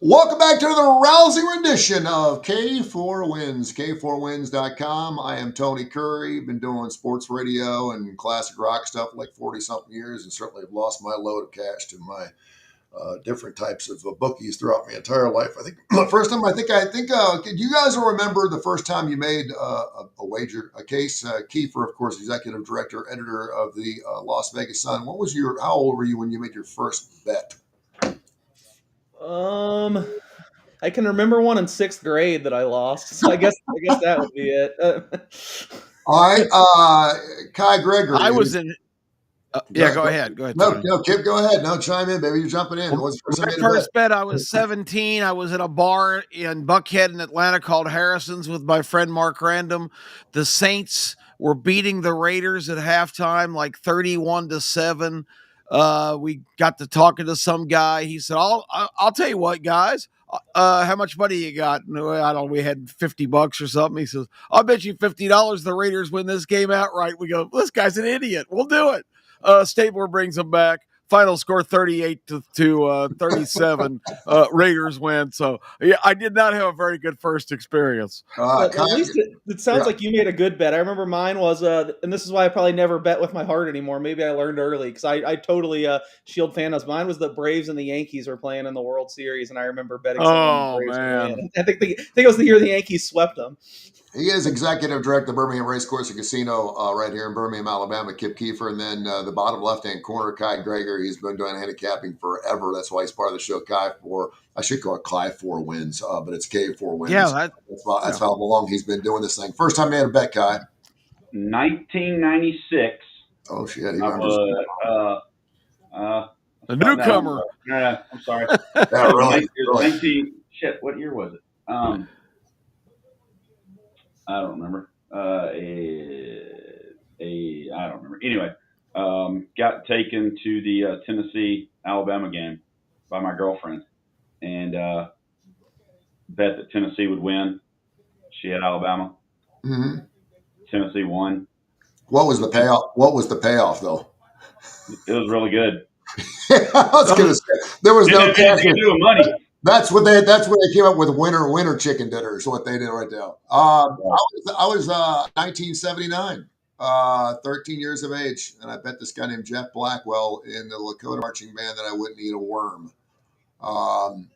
Welcome back to the rousing rendition of K4Wins, K4Wins.com. I am Tony Curry. Been doing sports radio and classic rock stuff for like 40-something years, and certainly have lost my load of cash to my different types of bookies throughout my entire life. I think the first time, do you guys will remember the first time you made a wager, a case? Kiefer, of course, executive director, editor of the Las Vegas Sun. How old were you when you made your first bet? Um, I can remember one in sixth grade that I lost, so I guess that would be it. All right, Kai Gregory. I was in. Yeah, go ahead. Go ahead, No, Tony. no, Kip, go ahead. No, chime in, baby. You're jumping in. Well, What's the first time my you made a bet? first bet, I was 17. I was at a bar in Buckhead in Atlanta called Harrison's with my friend Mark Random. The Saints were beating the Raiders at halftime, like 31-7. We got to talking to some guy. He said, I'll tell you what, guys. How much money you got? No, I don't. We had $50 or something. He says, "I'll bet you $50 the Raiders win this game outright." We go, "This guy's an idiot. We'll do it." Stabler brings him back. Final score 38 to 37. Raiders win. So yeah, I did not have a very good first experience. But Kai, at least it sounds yeah. like you made a good bet. I remember mine was, and this is why I probably never bet with my heart anymore. Maybe I learned early because I totally Shield fan was. Mine was the Braves and the Yankees were playing in the World Series, and I remember betting someone the Oh Braves would win. man. I think it was the year the Yankees swept them. He is executive director of Birmingham Racecourse and Casino right here in Birmingham, Alabama, Kip Kiefer. And then the bottom left-hand corner, Kai Greger. He's been doing handicapping forever. That's why he's part of the show, I should call it K4 Wins, but it's K4 Wins. Yeah, That's how long he's been doing this thing. First time you had a bet, Kai. 1996. Oh, shit. He I remembers. was a newcomer. no, I'm sorry. Yeah, really? It was 19. Shit, what year was it? I don't remember. I don't remember. Anyway, got taken to the Tennessee Alabama game by my girlfriend, and bet that Tennessee would win. She had Alabama. Mm-hmm. Tennessee won. What was the payoff? What was the payoff, though? It was really good. I was going to say there was no cash. Anything to do with money. That's what they came up with. Winter chicken dinner is what they did right now. I was 1979, 13 years of age, and I bet this guy named Jeff Blackwell in the Lakota marching band that I wouldn't eat a worm on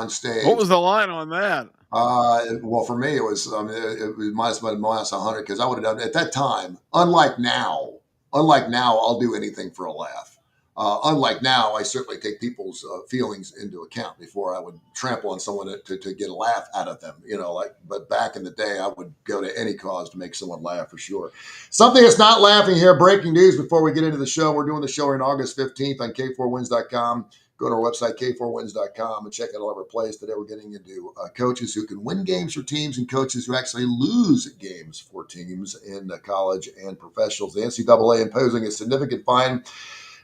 stage. What was the line on that? Well, for me, it was minus 100 because I would have done at that time. Unlike now, I'll do anything for a laugh. Unlike now, I certainly take people's feelings into account before I would trample on someone to get a laugh out of them. But back in the day, I would go to any cause to make someone laugh for sure. Something that's not laughing here. Breaking news before we get into the show. We're doing the show on August 15th on K4Wins.com. Go to our website, K4Wins.com, and check out all of our plays. Today we're getting into coaches who can win games for teams and coaches who actually lose games for teams in college and professionals. The NCAA imposing a significant fine,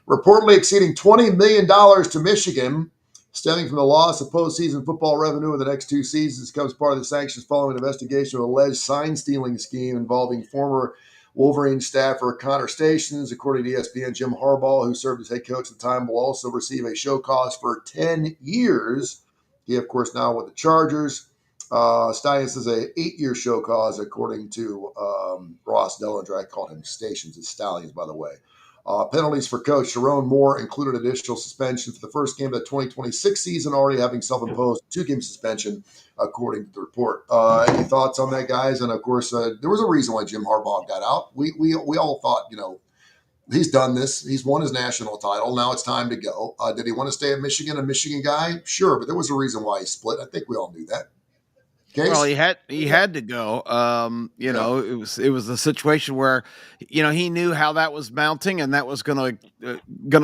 reportedly exceeding $20 million to Michigan, stemming from the loss of postseason football revenue in the next two seasons. Comes part of the sanctions following an investigation of alleged sign-stealing scheme involving former Wolverine staffer Connor Stations. According to ESPN, Jim Harbaugh, who served as head coach at the time, will also receive a show cause for 10 years. He, of course, now with the Chargers. Stations is a 8-year show cause, according to Ross Dellinger. I called him Stations. It's Stallions, by the way. Penalties for coach Sharon Moore included additional suspension for the first game of the 2026 season, already having self-imposed 2-game suspension, according to the report. Any thoughts on that, guys? And of course, there was a reason why Jim Harbaugh got out. We all thought, he's done this. He's won his national title. Now it's time to go. Did he want to stay at Michigan, a Michigan guy? Sure, but there was a reason why he split. I think we all knew that. Case? Well, he had to go. It was a situation where, he knew how that was mounting and that was gonna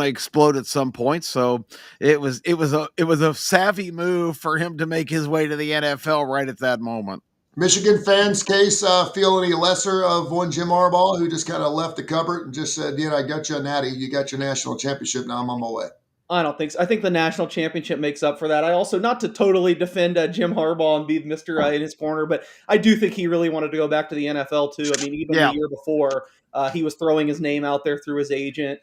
explode at some point. So it was a savvy move for him to make his way to the NFL right at that moment. Michigan fans, Case, feel any lesser of one Jim Harbaugh who just kind of left the cupboard and just said, I got you a natty. You got your national championship. Now I'm on my way. I don't think so. I think the national championship makes up for that. I also, not to totally defend Jim Harbaugh and be Mr. In his corner, but I do think he really wanted to go back to the NFL too. I mean, even the year before, he was throwing his name out there through his agent.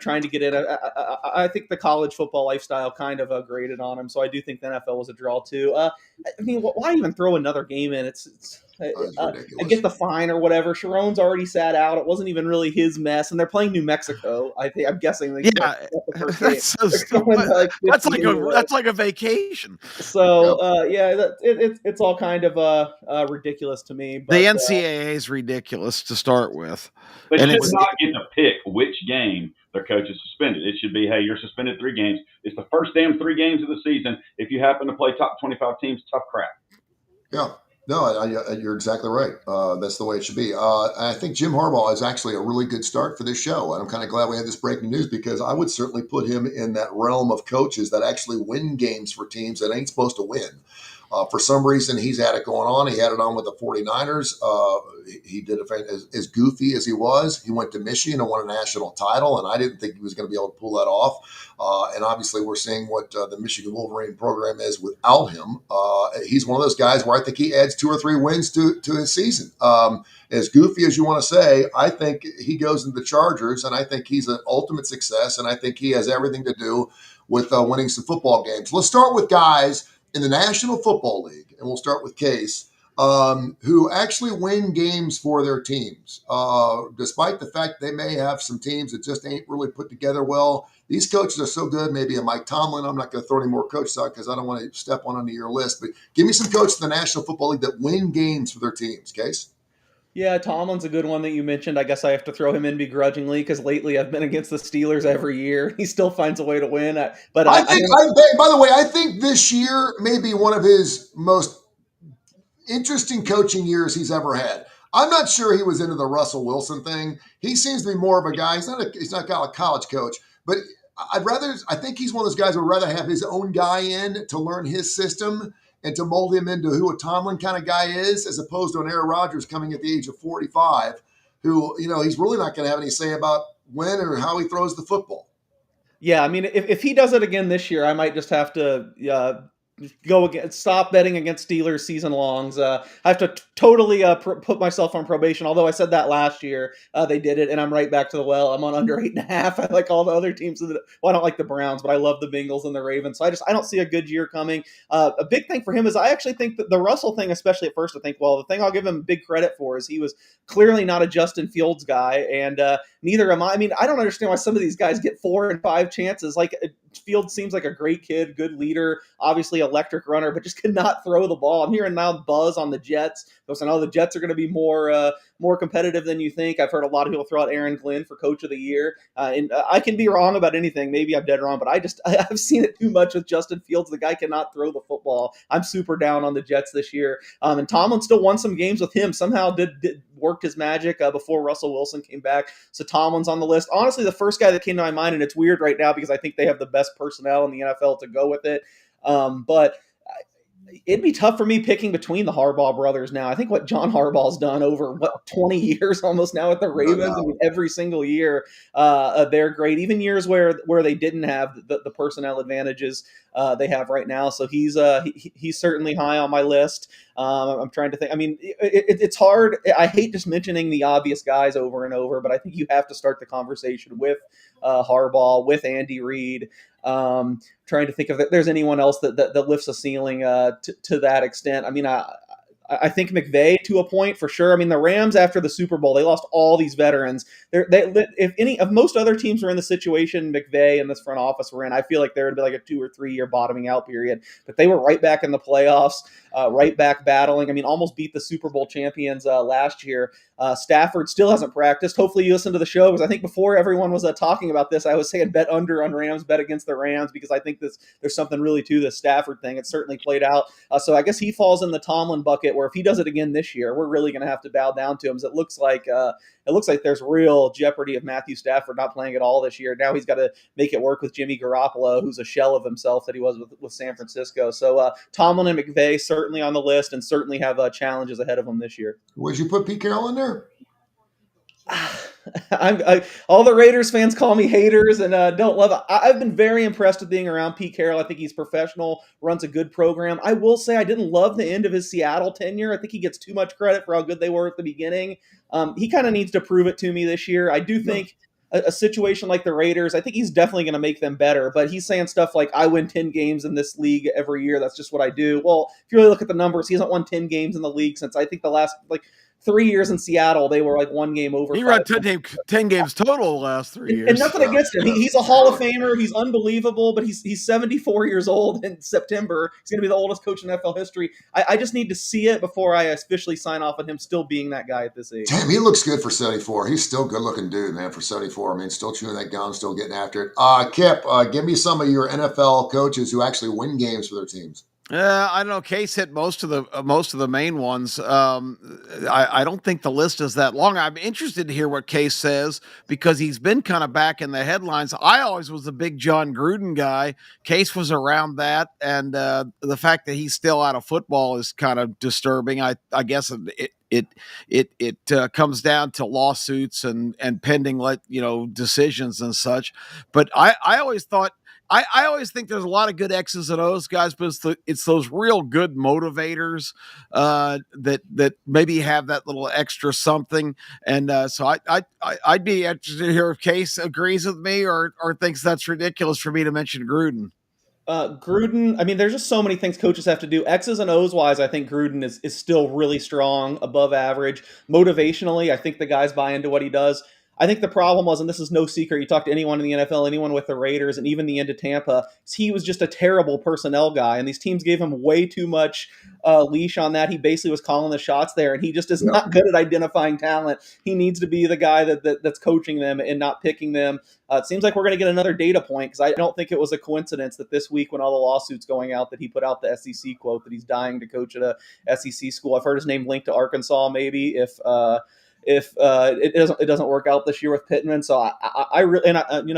trying to get in. I think the college football lifestyle kind of grated on him, so I do think the NFL was a draw too. I mean, why even throw another game in? It's I ridiculous. get the fine or whatever. Sharon's already sat out. It wasn't even really his mess, and they're playing New Mexico. I'm guessing Yeah, the first game. that's so They're going stupid. to, like, That's 50 anyway. like a vacation. So Yep. it's all kind of ridiculous to me. But The NCAA is ridiculous to start with. They And should it's not get to pick which game their coach is suspended. It should be, hey, you're suspended 3 games. It's the first damn 3 games of the season. If you happen to play top 25 teams, tough crap. Yeah. No, you're exactly right. That's the way it should be. I think Jim Harbaugh is actually a really good start for this show. And I'm kind of glad we had this breaking news because I would certainly put him in that realm of coaches that actually win games for teams that ain't supposed to win. For some reason, he's had it going on. He had it on with the 49ers. He did as goofy as he was. He went to Michigan and won a national title, and I didn't think he was going to be able to pull that off. And obviously, we're seeing what the Michigan Wolverine program is without him. He's one of those guys where I think he adds 2 or 3 wins to his season. As goofy as you want to say, I think he goes into the Chargers, and I think he's an ultimate success, and I think he has everything to do with winning some football games. Let's start with guys in the National Football League, and we'll start with Case, who actually win games for their teams. Despite the fact they may have some teams that just ain't really put together well, these coaches are so good. Maybe a Mike Tomlin. I'm not going to throw any more coaches out because I don't want to step on under your list. But give me some coaches in the National Football League that win games for their teams, Case. yeah, Tomlin's a good one that you mentioned. I guess I have to throw him in begrudgingly because lately I've been against the Steelers every year. He still finds a way to win. But I think, by the way, I think this year may be one of his most interesting coaching years he's ever had. I'm not sure he was into the Russell Wilson thing. He seems to be more of a guy. He's not a college coach, but I think he's one of those guys who would rather have his own guy in to learn his system and to mold him into who a Tomlin kind of guy is, as opposed to an Aaron Rodgers coming at the age of 45, who, he's really not going to have any say about when or how he throws the football. yeah, I mean, if he does it again this year, I might just have to go again, stop betting against Steelers season longs. I have to totally put myself on probation. Although I said that last year, they did it, and I'm right back to the well. I'm on under 8.5. I like all the other teams. Well, I don't like the Browns, but I love the Bengals and the Ravens. So I don't see a good year coming. A big thing for him is I actually think that the Russell thing, especially at first, I think, well, the thing I'll give him big credit for is he was clearly not a Justin Fields guy, and neither am I. I mean, I don't understand why some of these guys get 4 and 5 chances. Like, Fields seems like a great kid, good leader, obviously electric runner, but just could not throw the ball. I'm hearing now buzz on the Jets. They're saying, the Jets are going to be more competitive than you think. I've heard a lot of people throw out Aaron Glenn for Coach of the Year, and I can be wrong about anything. Maybe I'm dead wrong, but I've seen it too much with Justin Fields. The guy cannot throw the football. I'm super down on the Jets this year, and Tomlin still won some games with him. Somehow did worked his magic before Russell Wilson came back. So Tomlin's on the list. Honestly, the first guy that came to my mind, and it's weird right now because I think they have the best personnel in the NFL to go with it. But it'd be tough for me picking between the Harbaugh brothers now. I think what John Harbaugh's done over 20 years almost now with the Ravens. I mean, every single year they're great. Even years where they didn't have the personnel advantages they have right now. So he's certainly high on my list. I'm trying to think. I mean, it's hard. I hate just mentioning the obvious guys over and over, but I think you have to start the conversation with Harbaugh, with Andy Reid. Trying to think if there's anyone else that lifts a ceiling to that extent. I mean, I think McVay to a point for sure. I mean, the Rams after the Super Bowl, they lost all these veterans. If most other teams were in the situation McVay and this front office were in, I feel like there would be like a 2 or 3 year bottoming out period. But they were right back in the playoffs, right back battling. I mean, almost beat the Super Bowl champions last year. Stafford still hasn't practiced. Hopefully you listen to the show because I think before everyone was talking about this, I was saying bet under on Rams, bet against the Rams because I think there's something really to this Stafford thing. It certainly played out. So I guess he falls in the Tomlin bucket where if he does it again this year, we're really going to have to bow down to him. So it looks like there's real jeopardy of Matthew Stafford not playing at all this year. Now he's got to make it work with Jimmy Garoppolo, who's a shell of himself that he was with San Francisco. So Tomlin and McVay certainly on the list and certainly have challenges ahead of them this year. Would you put Pete Carroll in there? All the Raiders fans call me haters and don't love it. I've been very impressed with being around Pete Carroll. I think he's professional, runs a good program. I will say I didn't love the end of his Seattle tenure. I think he gets too much credit for how good they were at the beginning. He kind of needs to prove it to me this year. I do think a situation like the Raiders, I think he's definitely going to make them better. But he's saying stuff like, I win 10 games in this league every year. That's just what I do. Well, if you really look at the numbers, he hasn't won 10 games in the league since I think the last 3 years in Seattle. They were like 1 game over. He run 10 games total the last 3 years. And nothing against him. He's a Hall of Famer. He's unbelievable, but he's 74 years old in September. He's going to be the oldest coach in NFL history. I just need to see it before I officially sign off on him still being that guy at this age. Damn, he looks good for 74. He's still a good-looking dude, man, for 74. I mean, still chewing that gum, still getting after it. Kip, give me some of your NFL coaches who actually win games for their teams. I don't know. Case hit most of the main ones. I don't think the list is that long. I'm interested to hear what Case says because he's been kind of back in the headlines. I always was a big John Gruden guy. Case was around that, and the fact that he's still out of football is kind of disturbing. I guess it comes down to lawsuits and pending decisions and such. But I always thought. I always think there's a lot of good X's and O's guys, but it's those real good motivators that maybe have that little extra something. And so I'd be interested to hear if Case agrees with me or thinks that's ridiculous for me to mention Gruden. Gruden, I mean, there's just so many things coaches have to do. X's and O's wise, I think Gruden is still really strong, above average. Motivationally, I think the guys buy into what he does. I think the problem was, and this is no secret, you talk to anyone in the NFL, anyone with the Raiders, and even the end of Tampa, he was just a terrible personnel guy, and these teams gave him way too much leash on that. He basically was calling the shots there, and he just is not good at identifying talent. He needs to be the guy that's coaching them and not picking them. It seems like we're going to get another data point, because I don't think it was a coincidence that this week when all the lawsuits going out that he put out the SEC quote that he's dying to coach at a SEC school. I've heard his name linked to Arkansas maybe if it doesn't work out this year with Pittman. So I really,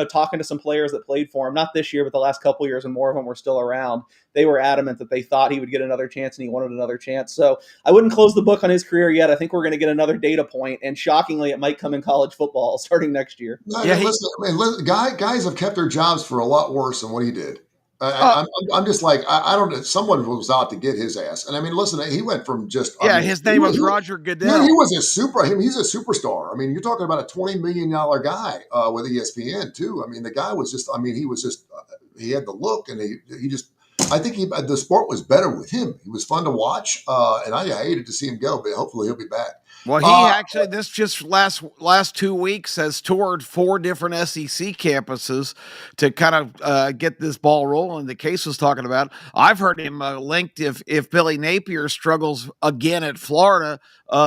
talking to some players that played for him, not this year, but the last couple of years, and more of them were still around, they were adamant that they thought he would get another chance and he wanted another chance. So I wouldn't close the book on his career yet. I think we're going to get another data point, and shockingly, it might come in college football starting next year. No, yeah, listen, guys have kept their jobs for a lot worse than what he did. I'm just like, I don't know. Someone was out to get his ass. And I mean, listen, he went from just. His name was Roger Goodell. Yeah, he was he's a superstar. I mean, you're talking about a $20 million guy with ESPN, too. I mean, the guy was just, he had the look, and he just, I think the sport was better with him. He was fun to watch, and I hated to see him go, but hopefully he'll be back. Well, he actually, this just last 2 weeks has toured 4 different SEC campuses to kind of get this ball rolling. The Case was talking about. I've heard him linked if Billy Napier struggles again at Florida,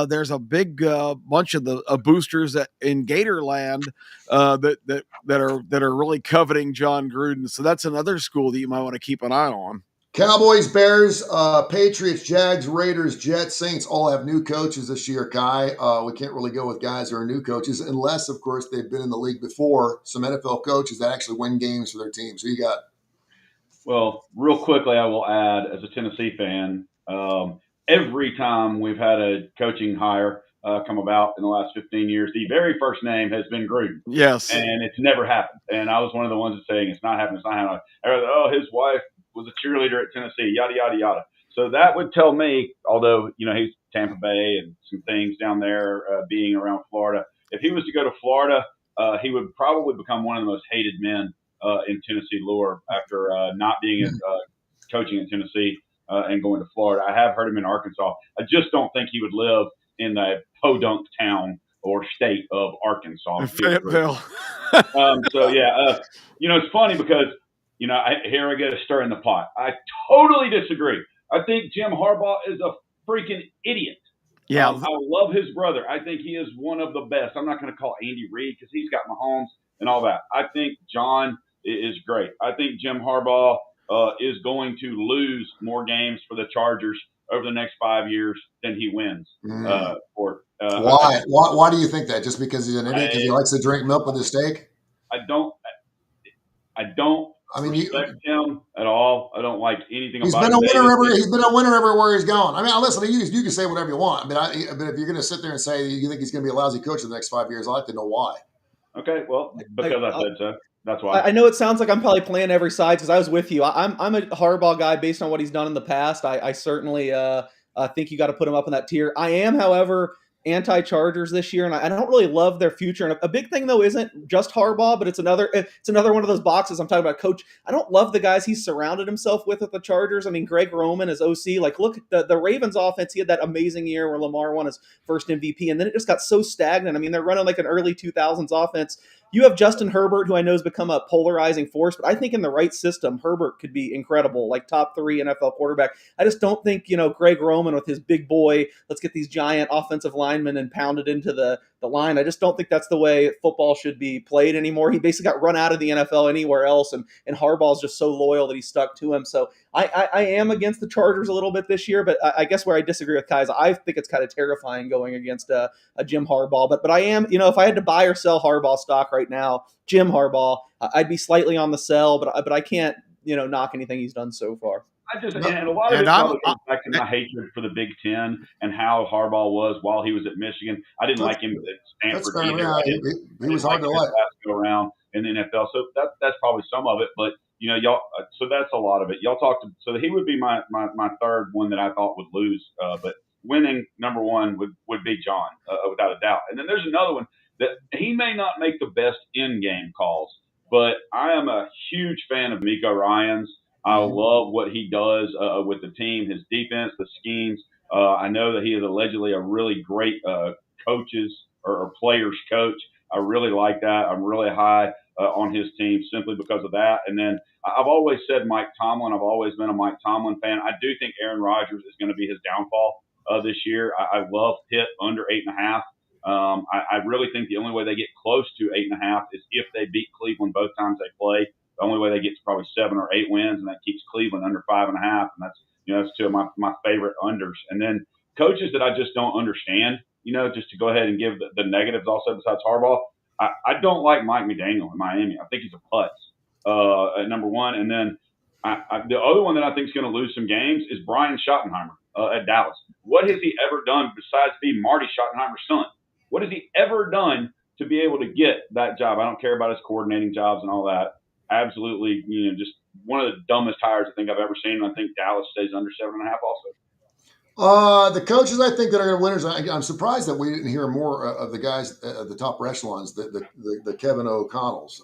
there's a big bunch of the boosters in Gatorland that are really coveting John Gruden. So that's another school that you might want to keep an eye on. Cowboys, Bears, Patriots, Jags, Raiders, Jets, Saints all have new coaches this year, Kai. We can't really go with guys who are new coaches unless, of course, they've been in the league before. Some NFL coaches that actually win games for their teams. Who you got? Well, real quickly, I will add, as a Tennessee fan, every time we've had a coaching hire come about in the last 15 years, the very first name has been Gruden. Yes. And it's never happened. And I was one of the ones saying it's not happening, it's not happening. His wife was a cheerleader at Tennessee, yada, yada, yada. So that would tell me, although, he's Tampa Bay and some things down there being around Florida, if he was to go to Florida, he would probably become one of the most hated men in Tennessee lore after not being coaching in Tennessee and going to Florida. I have heard him in Arkansas. I just don't think he would live in the podunk town or state of Arkansas. Fayetteville. It's funny because, here I get a stir in the pot. I totally disagree. I think Jim Harbaugh is a freaking idiot. Yeah. I love his brother. I think he is one of the best. I'm not going to call Andy Reid because he's got Mahomes and all that. I think John is great. I think Jim Harbaugh is going to lose more games for the Chargers over the next 5 years than he wins. Why? Why do you think that? Just because he's an idiot? Because he likes to drink milk with his steak? I don't respect him at all. I don't like anything about him. He's been a winner everywhere he's gone. I mean, listen, you can say whatever you want. But if you're going to sit there and say you think he's going to be a lousy coach in the next 5 years, I'd like to know why. Okay, well, because I said so. That's why. I know it sounds like I'm probably playing every side because I was with you. I'm a Harbaugh guy based on what he's done in the past. I certainly think you got to put him up in that tier. I am, however, anti-Chargers this year, and I don't really love their future. And a big thing though isn't just Harbaugh, but it's another one of those boxes I'm talking about. Coach, I don't love the guys he's surrounded himself with at the Chargers. I mean, Greg Roman as OC, like look at the Ravens offense. He had that amazing year where Lamar won his first MVP, and then it just got so stagnant. I mean, they're running like an early 2000s offense. You have Justin Herbert, who I know has become a polarizing force, but I think in the right system, Herbert could be incredible, like top 3 NFL quarterback. I just don't think, Greg Roman with his big boy, let's get these giant offensive linemen and pound it into the line. I just don't think that's the way football should be played anymore. He basically got run out of the NFL anywhere else, and Harbaugh's just so loyal that he stuck to him. So I am against the Chargers a little bit this year, but I guess where I disagree with Kai is I think it's kind of terrifying going against a Jim Harbaugh. But I am, if I had to buy or sell Harbaugh stock right now, Jim Harbaugh, I'd be slightly on the sell, but I can't, knock anything he's done so far. And a lot of it probably goes back to my hatred for the Big Ten and how Harbaugh was while he was at Michigan. I didn't like him at Stanford either. Yeah, he was hard to like. Go around in the NFL, so that's probably some of it. But y'all, so that's a lot of it. Y'all talked. So he would be my third one that I thought would lose. But winning number one would be John, without a doubt. And then there's another one that he may not make the best in-game calls, but I am a huge fan of Miko Ryans. I love what he does with the team, his defense, the schemes. I know that he is allegedly a really great coaches or players coach. I really like that. I'm really high on his team simply because of that. And then I've always said Mike Tomlin. I've always been a Mike Tomlin fan. I do think Aaron Rodgers is going to be his downfall this year. I love Pitt under 8.5. I really think the only way they get close to 8.5 is if they beat Cleveland both times they play. The only way they get is probably 7 or 8 wins, and that keeps Cleveland under 5.5. And that's two of my favorite unders. And then coaches that I just don't understand. Just to go ahead and give the negatives also besides Harbaugh. I don't like Mike McDaniel in Miami. I think he's a putz at number one. And then the other one that I think is going to lose some games is Brian Schottenheimer at Dallas. What has he ever done besides be Marty Schottenheimer's son? What has he ever done to be able to get that job? I don't care about his coordinating jobs and all that. Absolutely, just one of the dumbest hires I think I've ever seen. And I think Dallas stays under 7.5 also. The coaches I think that are going to winners. I'm surprised that we didn't hear more of the guys at the top echelons, the Kevin O'Connells,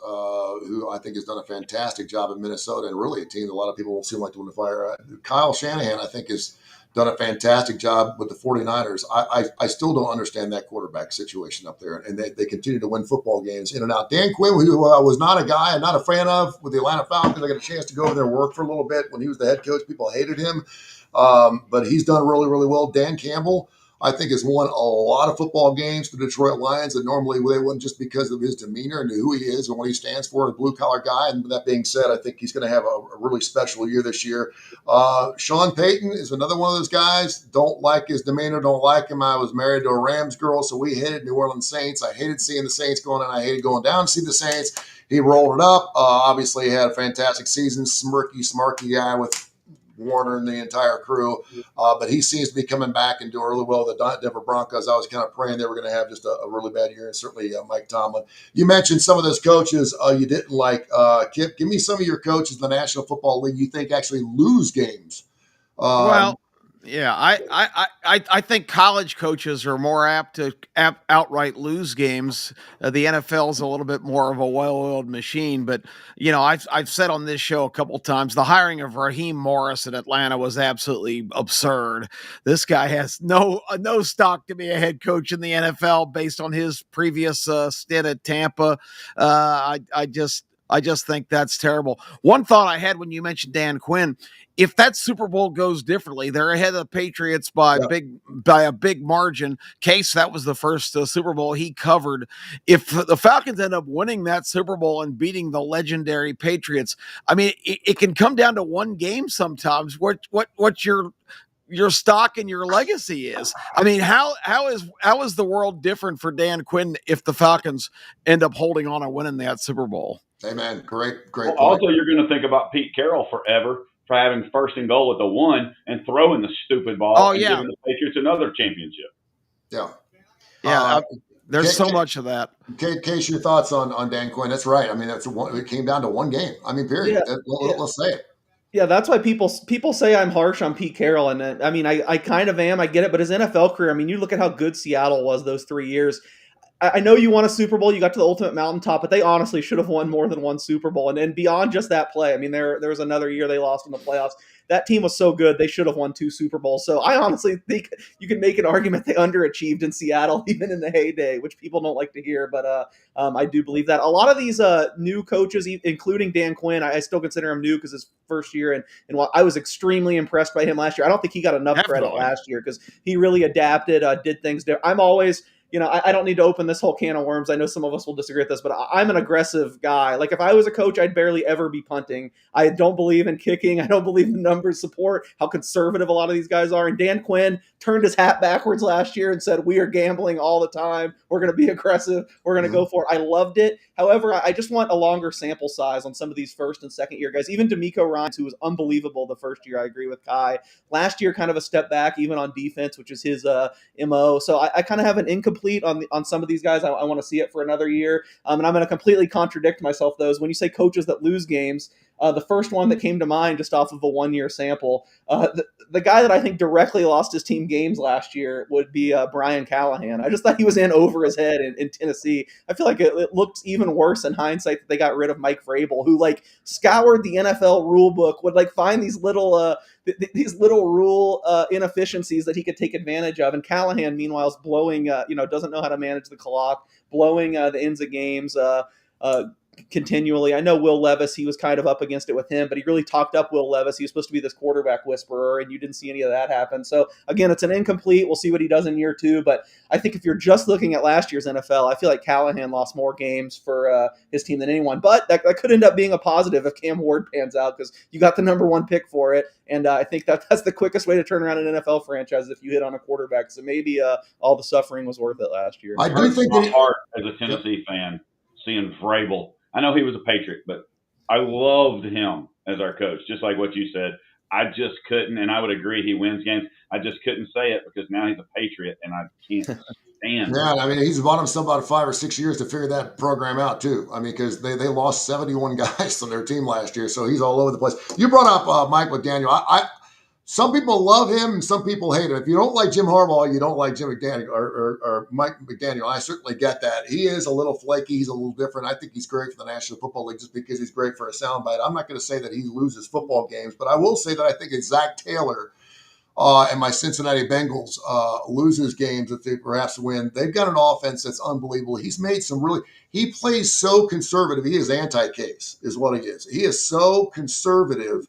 who I think has done a fantastic job in Minnesota and really a team that a lot of people will seem like to win the fire. Kyle Shanahan, I think, has done a fantastic job with the 49ers. I still don't understand that quarterback situation up there, and they continue to win football games in and out. Dan Quinn, who was not a guy I'm not a fan of with the Atlanta Falcons. I got a chance to go over there and work for a little bit when he was the head coach. People hated him. But he's done really, really well. Dan Campbell, I think, has won a lot of football games for the Detroit Lions that normally they wouldn't just because of his demeanor and who he is and what he stands for, a blue-collar guy. And with that being said, I think he's going to have a really special year this year. Sean Payton is another one of those guys. Don't like his demeanor, don't like him. I was married to a Rams girl, so we hated New Orleans Saints. I hated seeing the Saints going in. I hated going down to see the Saints. He rolled it up. Obviously, he had a fantastic season. Smirky guy with Warner and the entire crew, but he seems to be coming back and doing really well. The Denver Broncos, I was kind of praying they were going to have just a really bad year, and certainly Mike Tomlin. You mentioned some of those coaches you didn't like. Kip, give me some of your coaches in the National Football League you think actually lose games. Yeah, I think college coaches are more apt to outright lose games. The NFL is a little bit more of a well-oiled machine, but I've said on this show a couple times the hiring of Raheem Morris in Atlanta was absolutely absurd. This guy has no stock to be a head coach in the NFL based on his previous stint at Tampa. I just think that's terrible. One thought I had when you mentioned Dan Quinn, if that Super Bowl goes differently, they're ahead of the Patriots by a big margin. Case, that was the first Super Bowl he covered. If the Falcons end up winning that Super Bowl and beating the legendary Patriots, I mean, it can come down to one game sometimes. What your stock and your legacy is. I mean, how is the world different for Dan Quinn if the Falcons end up holding on and winning that Super Bowl? Amen. Great point. Also, you're going to think about Pete Carroll forever for having first and goal at the 1 and throwing the stupid ball and giving the Patriots another championship. Yeah. There's so much of that. Case, your thoughts on Dan Quinn? That's right. I mean, it came down to one game. I mean, period. Let's say it. Yeah, that's why people say I'm harsh on Pete Carroll, and I mean I kind of am. I get it, but his NFL career, I mean, you look at how good Seattle was those 3 years. I know you won a Super Bowl, you got to the ultimate mountaintop, but they honestly should have won more than one Super Bowl. And beyond just that play, I mean, there was another year they lost in the playoffs. That team was so good, they should have won two Super Bowls. So I honestly think you can make an argument they underachieved in Seattle, even in the heyday, which people don't like to hear. But I do believe that a lot of these new coaches, including Dan Quinn, I still consider him new because his first year, and while I was extremely impressed by him last year, I don't think he got enough credit Definitely. last year because he really adapted, did things. I'm always I don't need to open this whole can of worms. I know some of us will disagree with this, but I'm an aggressive guy. Like if I was a coach, I'd barely ever be punting. I don't believe in kicking. I don't believe in numbers support, how conservative a lot of these guys are. And Dan Quinn turned his hat backwards last year and said, we are gambling all the time. We're going to be aggressive. We're going to go for it. I loved it. However, I just want a longer sample size on some of these first and second year guys. Even D'Amico Ryans, who was unbelievable the first year, I agree with Kai. Last year, kind of a step back, even on defense, which is his MO. So I kind of have an incomplete on some of these guys. I want to see it for another year. And I'm going to completely contradict myself, those. When you say coaches that lose games, the first one that came to mind just off of a 1 year sample, the guy that I think directly lost his team games last year would be Brian Callahan. I just thought he was in over his head in Tennessee. I feel like it looks even worse in hindsight that they got rid of Mike Vrabel, who like scoured the NFL rule book, would like find these little rule inefficiencies that he could take advantage of. And Callahan, meanwhile, is blowing, doesn't know how to manage the clock, blowing the ends of games. Continually. I know Will Levis, he was kind of up against it with him, but he really talked up Will Levis. He was supposed to be this quarterback whisperer, and you didn't see any of that happen. So again, it's an incomplete. We'll see what he does in year two. But I think if you're just looking at last year's NFL, I feel like Callahan lost more games for his team than anyone. But that could end up being a positive if Cam Ward pans out, because you got the number one pick for it. And I think that's the quickest way to turn around an NFL franchise, if you hit on a quarterback. So maybe all the suffering was worth it last year. I do think my that heart as a Tennessee fan seeing Vrabel. I know he was a Patriot, but I loved him as our coach, just like what you said. I just couldn't, and I would agree he wins games. I just couldn't say it because now he's a Patriot, and I can't stand Yeah, it. I mean, he's bought him about 5 or 6 years to figure that program out too. I mean, because they lost 71 guys on their team last year, so he's all over the place. You brought up Mike McDaniel. Some people love him and some people hate him. If you don't like Jim Harbaugh, you don't like Jim McDaniel or Mike McDaniel. I certainly get that. He is a little flaky. He's a little different. I think he's great for the National Football League just because he's great for a soundbite. I'm not going to say that he loses football games, but I will say that I think it's Zach Taylor and my Cincinnati Bengals loses games that they perhaps win. They've got an offense that's unbelievable. He's made some he plays so conservative. He is anti-case is what he is. He is so conservative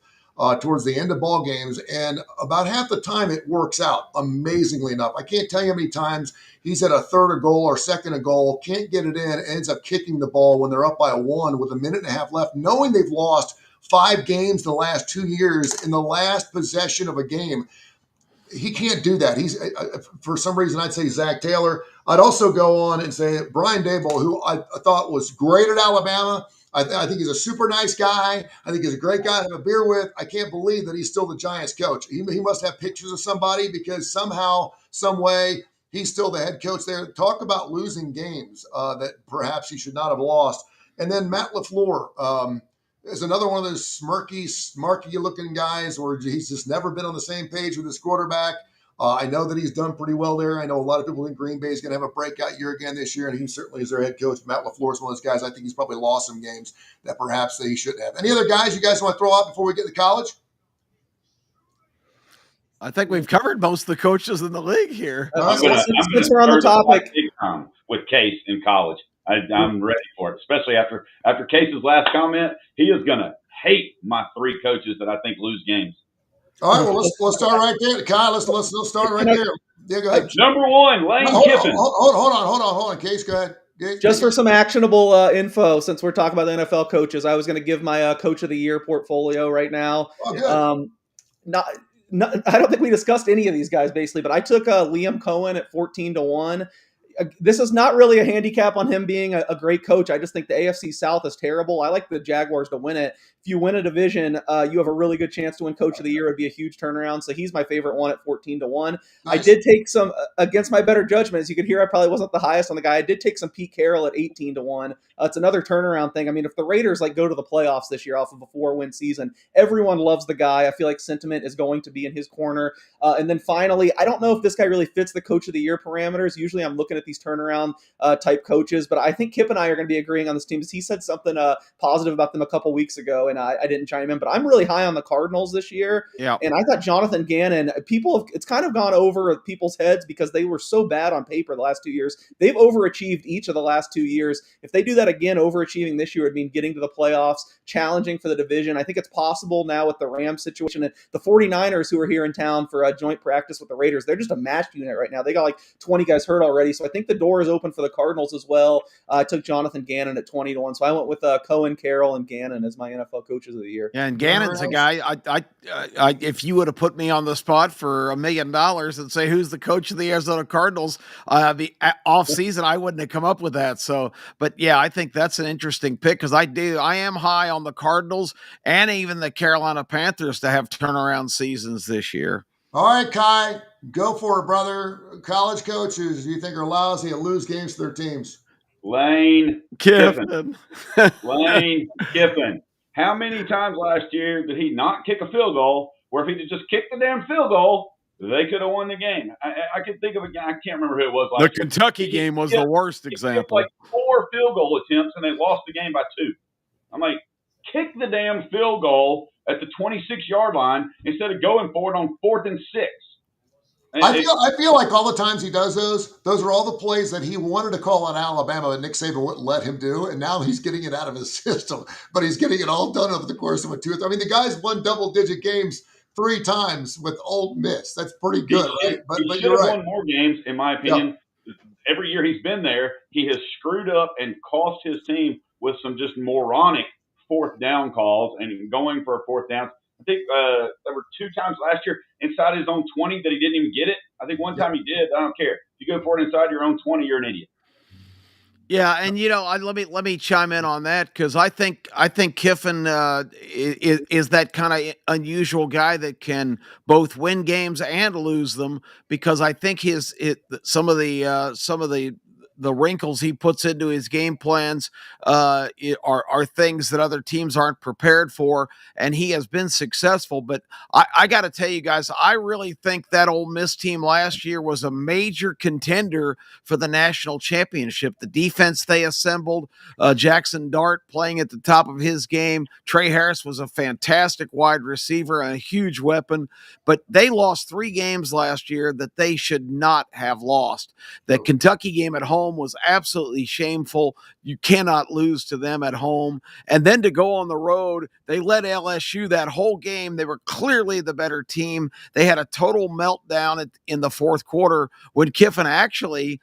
towards the end of ball games. And about half the time it works out, amazingly enough. I can't tell you how many times he's at a third a goal or second a goal, can't get it in, ends up kicking the ball when they're up by a one with a minute and a half left, knowing they've lost 5 games in the last 2 years in the last possession of a game. He can't do that. He's for some reason I'd say Zach Taylor. I'd also go on and say Brian Daboll, who I thought was great at Alabama. I think he's a super nice guy. I think he's a great guy to have a beer with. I can't believe that he's still the Giants coach. He must have pictures of somebody because somehow, some way, he's still the head coach there. Talk about losing games that perhaps he should not have lost. And then Matt LaFleur. Is another one of those smarky looking guys where he's just never been on the same page with his quarterback. I know that he's done pretty well there. I know a lot of people think Green Bay is going to have a breakout year again this year, and he certainly is their head coach. Matt LaFleur is one of those guys. I think he's probably lost some games that perhaps he shouldn't have. Any other guys you guys want to throw out before we get to college? I think we've covered most of the coaches in the league here. I'm gonna Since we're on the topic, big time with Case in college. I'm ready for it, especially after Case's last comment. He is gonna hate my 3 coaches that I think lose games. All right, well let's start right there, Kyle. Let's start right there. Yeah, go ahead. Number 1, Lane Kiffin. Hold on, Case. Go ahead. Just for some actionable info, since we're talking about the NFL coaches, I was going to give my Coach of the Year portfolio right now. Oh, good. I don't think we discussed any of these guys basically, but I took Liam Cohen at 14-1. this is not really a handicap on him being a great coach. I just think the AFC South is terrible. I like the Jaguars to win it. If you win a division, you have a really good chance to win Coach of the Year. It'd be a huge turnaround. So he's my favorite one at 14-1. I Nice. did take some against my better judgment. As you could hear, I probably wasn't the highest on the guy. I did take some Pete Carroll at 18-1. It's another turnaround thing. I mean, if the Raiders go to the playoffs this year off of a 4-win season, everyone loves the guy. I feel like sentiment is going to be in his corner. And then finally, I don't know if this guy really fits the Coach of the Year parameters. Usually I'm looking at these turnaround type coaches, but I think Kip and I are going to be agreeing on this team because he said something positive about them a couple weeks ago, and I didn't chime in. But I'm really high on the Cardinals this year. Yeah. And I thought Jonathan Gannon, it's kind of gone over people's heads because they were so bad on paper the last 2 years. They've overachieved each of the last 2 years. If they do that again, overachieving this year would mean getting to the playoffs, challenging for the division. I think it's possible now with the Rams situation. And the 49ers, who are here in town for a joint practice with the Raiders, they're just a match unit right now. They got like 20 guys hurt already. So I think the door is open for the Cardinals as well. I took Jonathan Gannon at 20-1. So I went with Cohen, Carroll, and Gannon as my NFL coaches of the year. Yeah, and Gannon's a guy. I if you would have put me on the spot for $1 million and say who's the coach of the Arizona Cardinals, the off season, I wouldn't have come up with that. So, but yeah, I think that's an interesting pick because I am high on the Cardinals and even the Carolina Panthers to have turnaround seasons this year. All right, Kai, go for it, brother. College coaches you think are lousy and lose games to their teams? Lane Kiffin. Lane Kiffin. How many times last year did he not kick a field goal where if he'd just kicked the damn field goal, they could have won the game? I can think of a guy. I can't remember who it was last year. The Kentucky game was the worst example. He like 4 field goal attempts, and they lost the game by 2. I'm like, kick the damn field goal at the 26-yard line instead of going for it on 4th and 6. I feel like all the times he does those are all the plays that he wanted to call on Alabama and Nick Saban wouldn't let him do, and now he's getting it out of his system. But he's getting it all done over the course of a 2. I mean, the guy's won double-digit games 3 times with Ole Miss. That's pretty good, right? But you're right. Won more games, in my opinion. Yeah. Every year he's been there, he has screwed up and cost his team with some just moronic 4th down calls and going for a 4th down. I think there were 2 times last year inside his own 20 that he didn't even get it. I think one time he did. I don't care. If you go for it inside your own 20, you're an idiot. Yeah, and let me chime in on that because I think Kiffin is that kind of unusual guy that can both win games and lose them because I think some of the wrinkles he puts into his game plans are things that other teams aren't prepared for, and he has been successful. But I got to tell you guys, I really think that Ole Miss team last year was a major contender for the national championship. The defense they assembled, Jackson Dart playing at the top of his game. Trey Harris was a fantastic wide receiver and a huge weapon, but they lost 3 games last year that they should not have lost. The Kentucky game at home was absolutely shameful. You cannot lose to them at home. And then to go on the road, they led LSU that whole game. They were clearly the better team. They had a total meltdown in the 4th quarter when Kiffin actually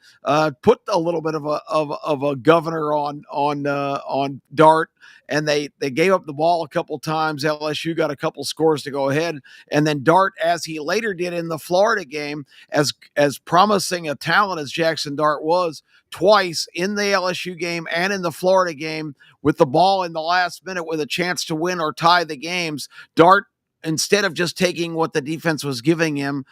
put a little bit of a governor on Dart. And they gave up the ball a couple times. LSU got a couple scores to go ahead. And then Dart, as he later did in the Florida game, as promising a talent as Jackson Dart was, twice in the LSU game and in the Florida game, with the ball in the last minute with a chance to win or tie the games, Dart, instead of just taking what the defense was giving him,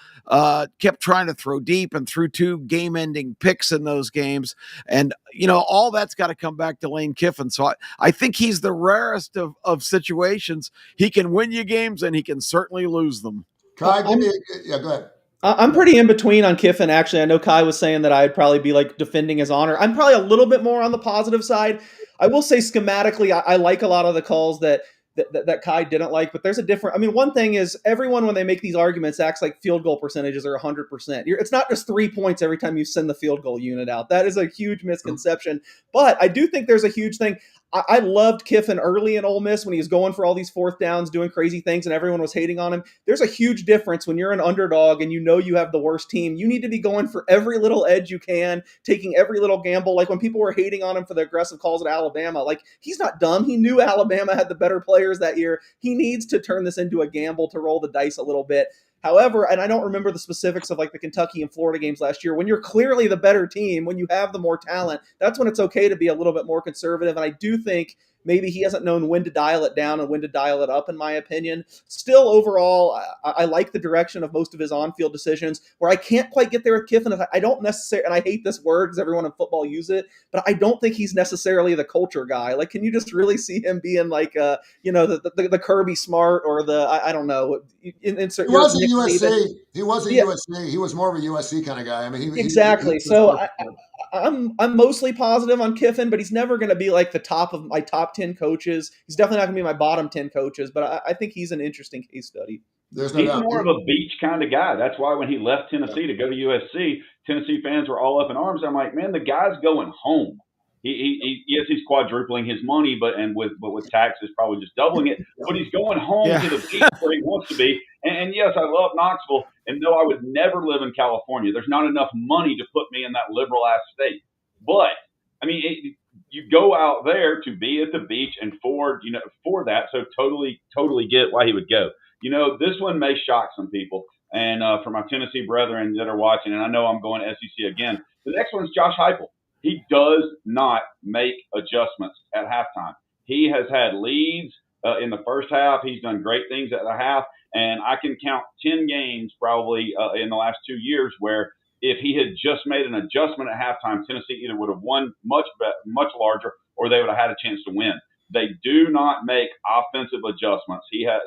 kept trying to throw deep and threw 2 game-ending picks in those games. And, all that's got to come back to Lane Kiffin. So I think he's the rarest of situations. He can win you games, and he can certainly lose them. Kai, go ahead. I'm pretty in between on Kiffin, actually. I know Kai was saying that I'd probably be like defending his honor. I'm probably a little bit more on the positive side. I will say schematically, I like a lot of the calls that Kai didn't like, but there's a different. I mean, one thing is everyone, when they make these arguments, acts like field goal percentages are 100%. It's not just 3 points every time you send the field goal unit out. That is a huge misconception. But I do think there's a huge thing. I loved Kiffin early in Ole Miss when he was going for all these 4th downs, doing crazy things, and everyone was hating on him. There's a huge difference when you're an underdog and you have the worst team. You need to be going for every little edge you can, taking every little gamble. Like when people were hating on him for the aggressive calls at Alabama, like he's not dumb. He knew Alabama had the better players that year. He needs to turn this into a gamble to roll the dice a little bit. However, and I don't remember the specifics of like the Kentucky and Florida games last year, when you're clearly the better team, when you have the more talent, that's when it's okay to be a little bit more conservative. And I do think maybe he hasn't known when to dial it down and when to dial it up, in my opinion. Still, overall, I like the direction of most of his on-field decisions. Where I can't quite get there with Kiffin, I don't necessarily, and I hate this word because everyone in football use it, but I don't think he's necessarily the culture guy. Like, can you just really see him being like, the Kirby Smart or the, I don't know. He was at USC. He was at USC. He was more of a USC kind of guy. I mean, exactly. So I'm mostly positive on Kiffin, but he's never going to be like the top of my top 10 coaches. He's definitely not going to be my bottom 10 coaches, but I think he's an interesting case study. There's no He's doubt. more of a beach kind of guy. That's why when he left Tennessee to go to USC, Tennessee fans were all up in arms. I'm like, man, the guy's going home. Yes, he's quadrupling his money, but with taxes probably just doubling it. But he's going home to the beach where he wants to be. And yes, I love Knoxville. And no, I would never live in California. There's not enough money to put me in that liberal ass state. But I mean, you go out there to be at the beach and for that. So totally get why he would go. This one may shock some people. And for my Tennessee brethren that are watching, and I know I'm going SEC again, the next one's Josh Heupel. He does not make adjustments at halftime. He has had leads in the first half. He's done great things at the half. And I can count 10 games probably in the last 2 years where if he had just made an adjustment at halftime, Tennessee either would have won much larger or they would have had a chance to win. They do not make offensive adjustments. He has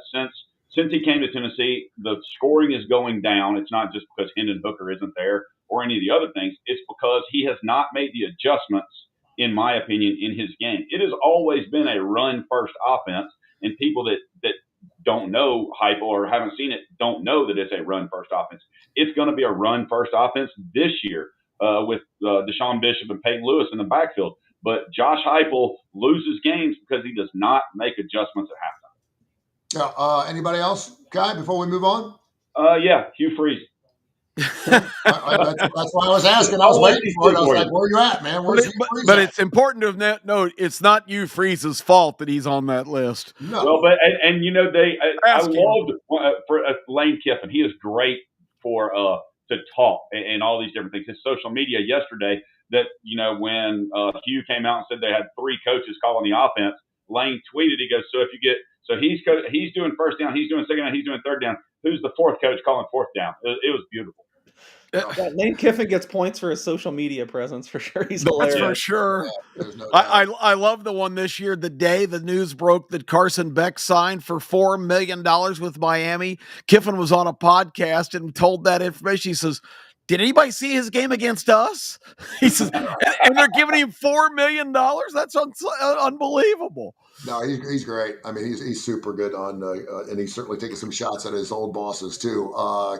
since he came to Tennessee, the scoring is going down. It's not just because Hendon Hooker isn't there or any of the other things. It's because he has not made the adjustments, in my opinion, in his game. It has always been a run-first offense, and people that don't know Heupel or haven't seen it don't know that it's a run-first offense. It's going to be a run-first offense this year with Deshaun Bishop and Peyton Lewis in the backfield. But Josh Heupel loses games because he does not make adjustments at halftime. Anybody else, Kai, before we move on? Yeah, Hugh Freeze. That's why I was asking. I was waiting for it. I was like, where are you at, man? But it's important to note it's not Hugh Freeze's fault that he's on that list. No. Well, but I loved for Lane Kiffin. He is great for to talk and all these different things. His social media yesterday that when Hugh came out and said they had 3 coaches calling the offense, Lane tweeted, he goes, he's doing first down, he's doing second down, he's doing third down. Who's the 4th coach calling 4th down? It was beautiful. Yeah, Lane Kiffin gets points for his social media presence for sure. He's hilarious. That's for sure. Yeah, no I love the one this year. The day the news broke that Carson Beck signed for $4 million with Miami, Kiffin was on a podcast and told that information. He says, "Did anybody see his game against us?" He says, and they're giving him $4 million. That's unbelievable. No, he's great. I mean, he's super good on, and he's certainly taking some shots at his old bosses too.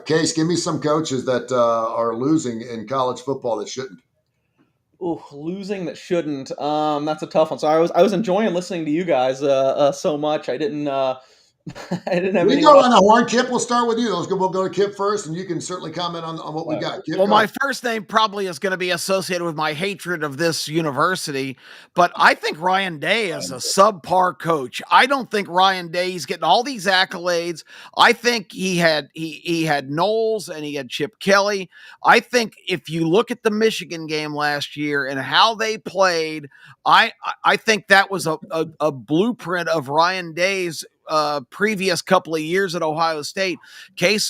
Case, give me some coaches that are losing in college football that shouldn't. Ooh, losing that shouldn't. That's a tough one. So I was enjoying listening to you guys so much. I didn't have. We go on the horn. Kip, we'll start with you. We'll go to Kip first, and you can certainly comment on what we got. Kip, well, my first name probably is going to be associated with my hatred of this university, but I think Ryan Day is a subpar coach. I don't think Ryan Day's getting all these accolades. I think he had Knowles and he had Chip Kelly. I think if you look at the Michigan game last year and how they played, I think that was a blueprint of Ryan Day's previous couple of years at Ohio State. Case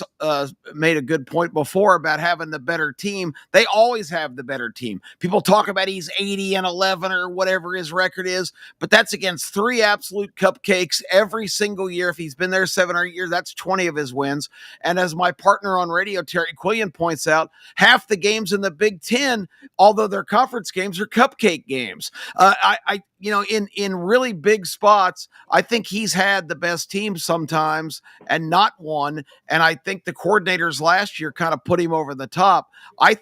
made a good point before about having the better team. They always have the better team. People talk about he's 80-11 or whatever his record is, but that's against 3 absolute cupcakes every single year. If he's been there 7 or 8 years, that's 20 of his wins. And as my partner on radio, Terry Quillian, points out, half the games in the Big Ten, although they're conference games, are cupcake games. In really big spots, I think he's had the best team sometimes and not won. And I think the coordinators last year kind of put him over the top. I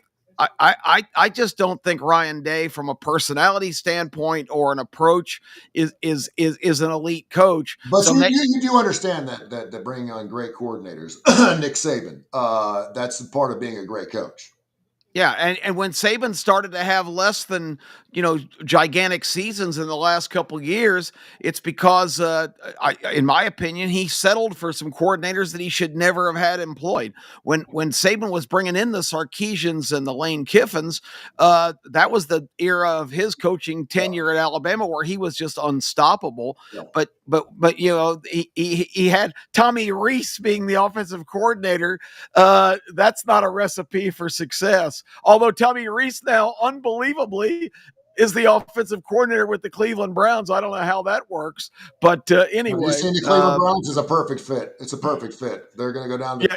just don't think Ryan Day, from a personality standpoint or an approach, is an elite coach. But so you do understand that bringing on great coordinators, Nick Saban, that's part of being a great coach. Yeah, and when Saban started to have less than gigantic seasons in the last couple years, it's because, in my opinion, he settled for some coordinators that he should never have had employed. When Saban was bringing in the Sarkisians and the Lane Kiffins, that was the era of his coaching tenure at Alabama where he was just unstoppable. Yeah. But he had Tommy Reese being the offensive coordinator. That's not a recipe for success. Although Tommy Reese now, unbelievably, is the offensive coordinator with the Cleveland Browns. I don't know how that works, but anyway. Have you seen the Cleveland Browns? Is a perfect fit. It's a perfect fit. They're going to go down to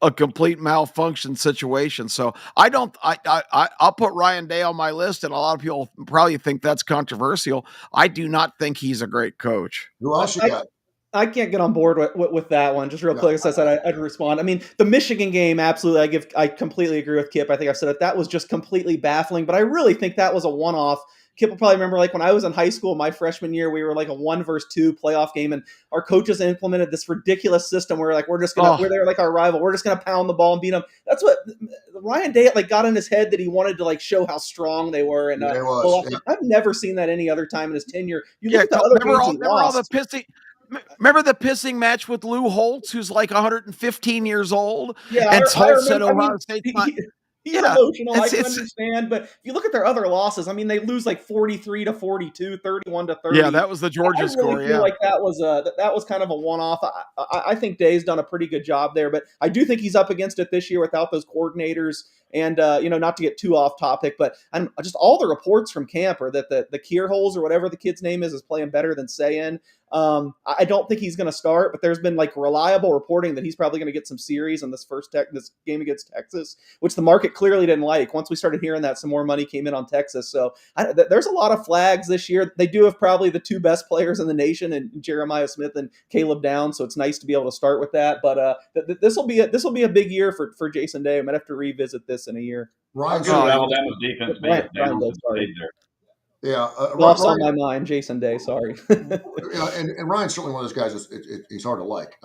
a complete malfunction situation. So I'll put Ryan Day on my list, and a lot of people probably think that's controversial. I do not think he's a great coach. Who else you got? I can't get on board with that one. Just real quick, as I said, I'd respond. I mean, the Michigan game, absolutely. I completely agree with Kip. I think I've said it. That was just completely baffling. But I really think that was a one-off. Kip will probably remember, like when I was in high school, my freshman year, we were like a 1-2 playoff game, and our coaches implemented this ridiculous system where like we're they're like our rival. We're just gonna pound the ball and beat them. That's what Ryan Day got in his head, that he wanted to like show how strong they were. And I've never seen that any other time in his tenure. You look at the other games he lost. Remember the pissing match with Lou Holtz, who's like 115 years old? Yeah, and Holtz said Ohio State. He's emotional. I can understand, but if you look at their other losses, I mean, they lose like 43-42, 31-30. Yeah, that was the Georgia score. I feel like that was kind of a one-off. I think Day's done a pretty good job there, but I do think he's up against it this year without those coordinators. And not to get too off topic, but just all the reports from camp are that the Kierholz or whatever the kid's name is playing better than Sayin. I don't think he's going to start, but there's been like reliable reporting that he's probably going to get some series in this this game against Texas, which the market clearly didn't like. Once we started hearing that, some more money came in on Texas. So there's a lot of flags this year. They do have probably the two best players in the nation, and Jeremiah Smith and Caleb Downs. So it's nice to be able to start with that. But this will be a big year for Jason Day. I might have to revisit this in a year. Ryan's Alabama's defense stayed there. Yeah, lost on my mind, Jason Day. Sorry. and Ryan's certainly one of those guys. He's hard to like.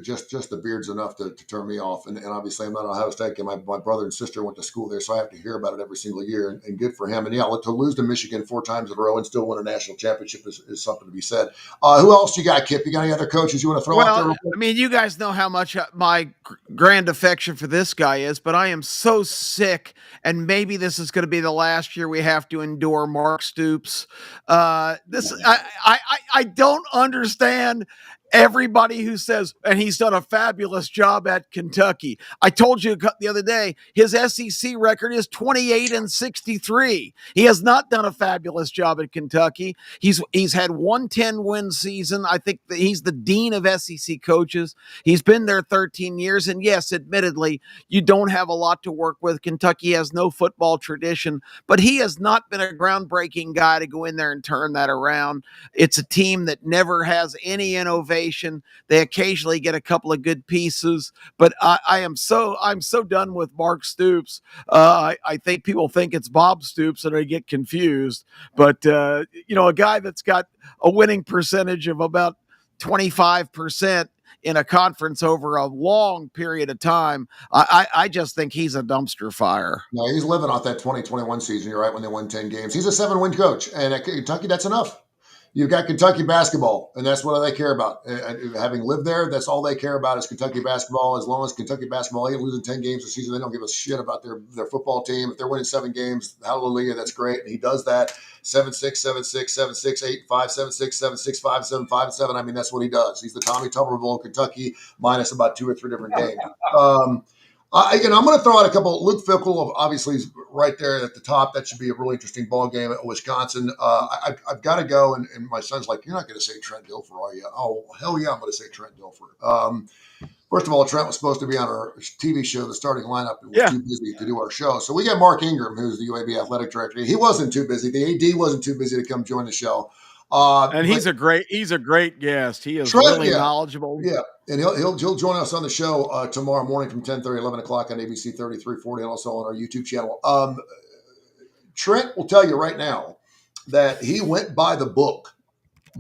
Just the beard's enough to turn me off. And obviously, I'm not an Ohio State kid. My brother and sister went to school there, so I have to hear about it every single year. And good for him. And yeah, to lose to Michigan 4 times in a row and still win a national championship is something to be said. Who else you got, Kip? You got any other coaches you want to throw out there? I mean, you guys know how much my grand affection for this guy is, but I am so sick. And maybe this is going to be the last year we have to endure Mark Stoops. I don't understand everybody who says, and he's done a fabulous job at Kentucky. I told you the other day, his SEC record is 28-63. He has not done a fabulous job at Kentucky. He's had 110-win season. I think that he's the dean of SEC coaches. He's been there 13 years. And yes, admittedly, you don't have a lot to work with. Kentucky has no football tradition, but he has not been a groundbreaking guy to go in there and turn that around. It's a team that never has any innovation. They occasionally get a couple of good pieces, but I'm so done with Mark Stoops. I think people think it's Bob Stoops and they get confused, but a guy that's got a winning percentage of about 25% in a conference over a long period of time, I just think he's a dumpster fire. No, he's living off that 2021 season. You're right, when they won 10 games. He's a 7-win coach, and at Kentucky, that's enough. You've got Kentucky basketball, and that's what they care about. Having lived there, that's all they care about is Kentucky basketball. As long as Kentucky basketball ain't losing 10 games a season, they don't give a shit about their football team. If they're winning 7 games, hallelujah, that's great. And he does that 7-6, 7-6, 7-6, 8-5, 7-6, 7-6, 5-7, 5-7. I mean, that's what he does. He's the Tommy Tuberville of Kentucky, minus about 2 or 3 different games. I'm going to throw out a couple. Luke Fickell, obviously, is right there at the top. That should be a really interesting ball game at Wisconsin. I've got to go, and my son's like, "You're not going to say Trent Dilfer, are you?" Oh, hell yeah, I'm going to say Trent Dilfer. First of all, Trent was supposed to be on our TV show, the starting lineup, and was too busy to do our show. So we got Mark Ingram, who's the UAB athletic director. He wasn't too busy. The AD wasn't too busy to come join the show. And he's a great guest. He is really knowledgeable. Yeah, and he'll join us on the show tomorrow morning from 10:30, 11 o'clock on ABC 3340, and also on our YouTube channel. Trent will tell you right now that he went by the book.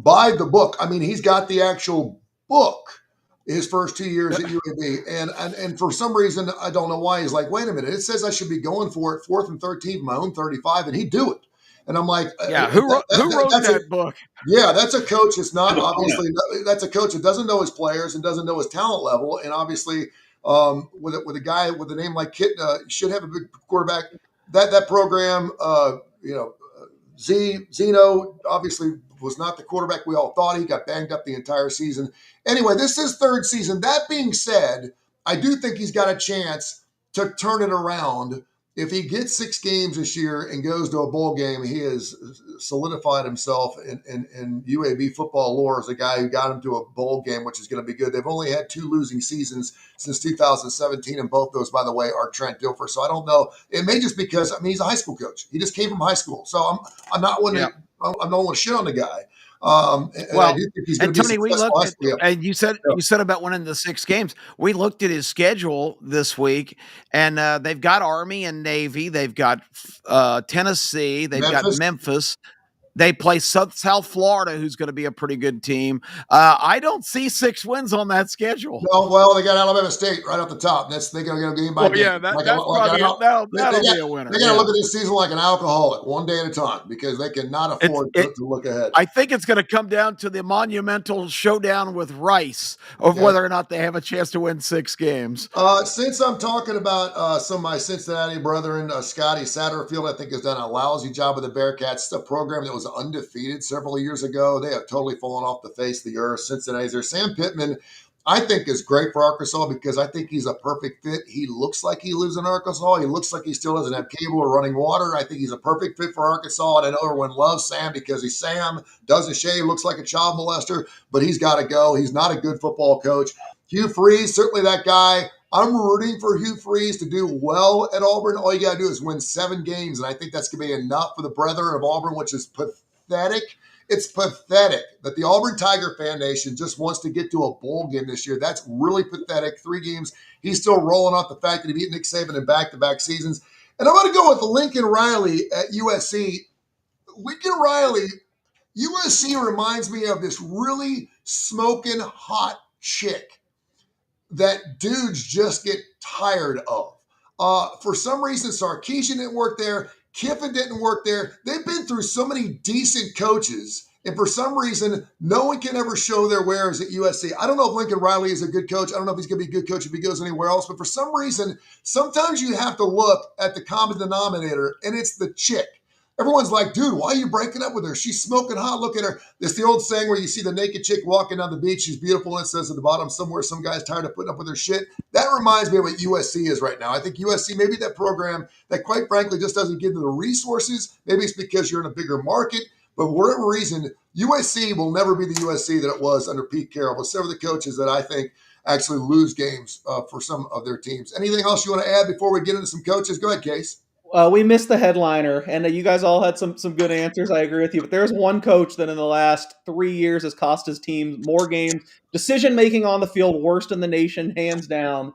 I mean, he's got the actual book his first 2 years at UAB. And for some reason, I don't know why, he's like, wait a minute, it says I should be going for it 4th and 13 from my own 35, and he'd do it. And I'm like, Yeah, who wrote that book? Yeah, that's a coach that's not obviously, that's a coach that doesn't know his players and doesn't know his talent level. And obviously, with a guy with a name like Kitna, should have a big quarterback. That program, Zeno obviously was not the quarterback we all thought. He got banged up the entire season. Anyway, this is 3rd season. That being said, I do think he's got a chance to turn it around. If he gets 6 games this year and goes to a bowl game, he has solidified himself in UAB football lore as a guy who got him to a bowl game, which is going to be good. They've only had 2 losing seasons since 2017, and both those, by the way, are Trent Dilfer. So I don't know. It may just because, he's a high school coach. He just came from high school. So I'm not one to, I don't want to shit on the guy. And I do think he's going to be Tony, we looked at, and you said about winning the 6 games. We looked at his schedule this week, and they've got Army and Navy, they've got Tennessee, they've got Memphis. They play South Florida, who's going to be a pretty good team. I don't see 6 wins on that schedule. No, well, they got Alabama State right off the top. They're going to go game by game. Yeah, that'll be a winner. They got to look at this season like an alcoholic, one day at a time, because they cannot afford to look ahead. I think it's going to come down to the monumental showdown with Rice of whether or not they have a chance to win 6 games. Since I'm talking about some of my Cincinnati brethren, Scotty Satterfield, I think, has done a lousy job with the Bearcats. It's a program that was undefeated several years ago. They have totally fallen off the face of the earth. Cincinnati's there. Sam Pittman, I think, is great for Arkansas because I think he's a perfect fit. He looks like he lives in Arkansas. He looks like he still doesn't have cable or running water. I think he's a perfect fit for Arkansas. And I know everyone loves Sam because he's Sam, doesn't shave, looks like a child molester, but he's got to go. He's not a good football coach. Hugh Freeze, certainly that guy. I'm rooting for Hugh Freeze to do well at Auburn. All you got to do is win 7 games, and I think that's going to be enough for the brethren of Auburn, which is pathetic. It's pathetic that the Auburn Tiger fan nation just wants to get to a bowl game this year. That's really pathetic. 3 games. He's still rolling off the fact that he beat Nick Saban in back-to-back seasons. And I'm going to go with Lincoln Riley at USC. Lincoln Riley, USC reminds me of this really smoking hot chick that dudes just get tired of. For some reason, Sarkisian didn't work there. Kiffin didn't work there. They've been through so many decent coaches, and for some reason, no one can ever show their wares at USC. I don't know if Lincoln Riley is a good coach. I don't know if he's going to be a good coach if he goes anywhere else, but for some reason, sometimes you have to look at the common denominator, and it's the chick. Everyone's like, dude, why are you breaking up with her? She's smoking hot. Look at her. It's the old saying where you see the naked chick walking down the beach. She's beautiful, and it says at the bottom somewhere some guy's tired of putting up with her shit. That reminds me of what USC is right now. I think USC, maybe that program that quite frankly just doesn't give them the resources. Maybe it's because you're in a bigger market. But for whatever reason, USC will never be the USC that it was under Pete Carroll. But several of the coaches that I think actually lose games for some of their teams. Anything else you want to add before we get into some coaches? Go ahead, Case. We missed the headliner, and you guys all had some good answers. I agree with you. But there's one coach that in the last 3 years has cost his team more games. Decision-making on the field, worst in the nation, hands down.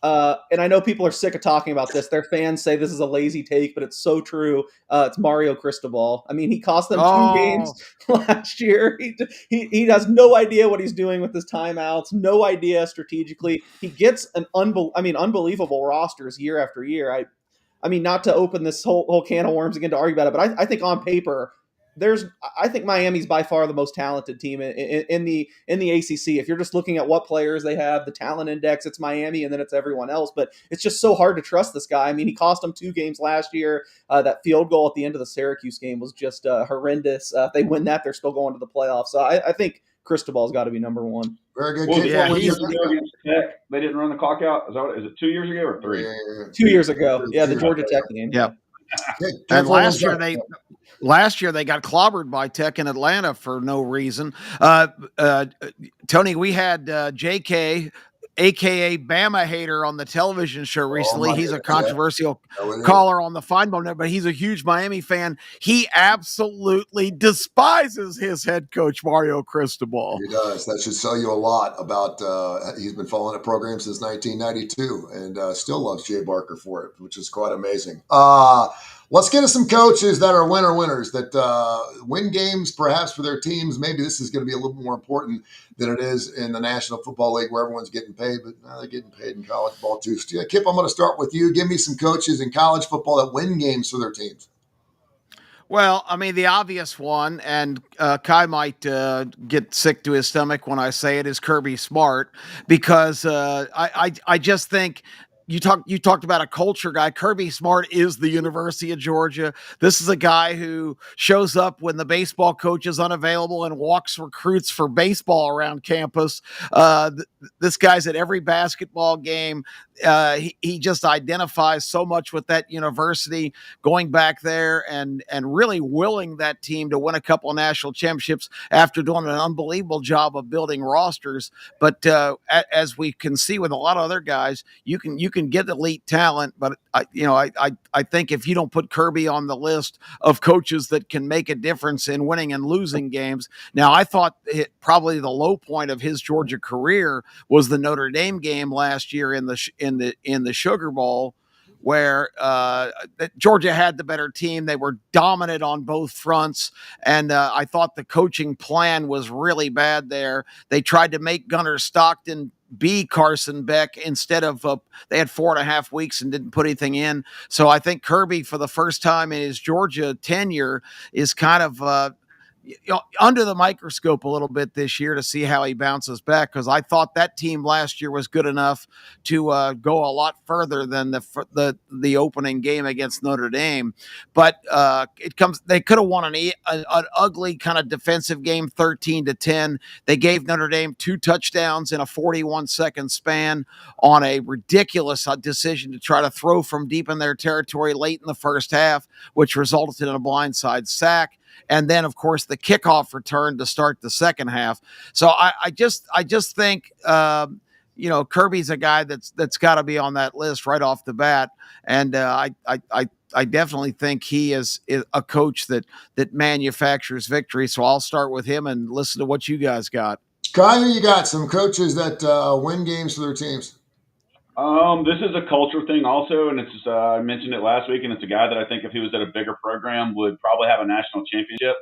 And I know people are sick of talking about this. Their fans say this is a lazy take, but it's so true. It's Mario Cristobal. I mean, he cost them 2 games last year. He has no idea what he's doing with his timeouts, no idea strategically. He gets unbelievable rosters year after year. I mean, not to open this whole can of worms again to argue about it, but I think on paper, I think Miami's by far the most talented team in the ACC. If you're just looking at what players they have, the talent index, it's Miami, and then it's everyone else. But it's just so hard to trust this guy. I mean, he cost them 2 games last year. That field goal at the end of the Syracuse game was just horrendous. If they win that, they're still going to the playoffs. So I think Cristobal's got to be number 1. Very good. Well, yeah, they didn't run the clock out. Is it 2 years ago or 3? 2 years ago. Yeah, the Georgia Tech game. Yeah. And last year they got clobbered by Tech in Atlanta for no reason. Tony, we had JK, aka Bama Hater, on the television show recently. He's a controversial caller on the Fine Bone Net, but he's a huge Miami fan. He absolutely despises his head coach, Mario Cristobal. He does. That should tell you a lot about he's been following the program since 1992 and still loves Jay Barker for it, which is quite amazing. Let's get to some coaches that are winners that win games perhaps for their teams. Maybe this is going to be a little more important than it is in the National Football League where everyone's getting paid, but now they're getting paid in college ball too. So, yeah, Kip, I'm going to start with you. Give me some coaches in college football that win games for their teams. Well, I mean, the obvious one, and Kai might get sick to his stomach when I say it, is Kirby Smart, because I just think you talked about a culture guy. Kirby Smart is the University of Georgia. This is a guy who shows up when the baseball coach is unavailable and walks recruits for baseball around campus. This guy's at every basketball game. He just identifies so much with that university, going back there and really willing that team to win a couple of national championships after doing an unbelievable job of building rosters. But as we can see with a lot of other guys, you can get elite talent, but I think if you don't put Kirby on the list of coaches that can make a difference in winning and losing games. Now, I thought probably the low point of his Georgia career was the Notre Dame game last year in the Sugar Bowl, where Georgia had the better team. They were dominant on both fronts, and I thought the coaching plan was really bad there. They tried to make Gunnar Stockton be Carson Beck instead of they had 4.5 weeks and didn't put anything in. So I think Kirby, for the first time in his Georgia tenure, is kind of under the microscope a little bit this year to see how he bounces back, because I thought that team last year was good enough to go a lot further than the opening game against Notre Dame. But they could have won an ugly kind of defensive game, 13-10. They gave Notre Dame 2 touchdowns in a 41-second span on a ridiculous decision to try to throw from deep in their territory late in the first half, which resulted in a blindside sack. And then, of course, the kickoff return to start the second half. So I just think Kirby's a guy that's got to be on that list right off the bat. And I definitely think he is a coach that manufactures victory. So I'll start with him and listen to what you guys got. Kyle, you got some coaches that win games for their teams. This is a culture thing also, and it's I mentioned it last week, and it's a guy that I think if he was at a bigger program would probably have a national championship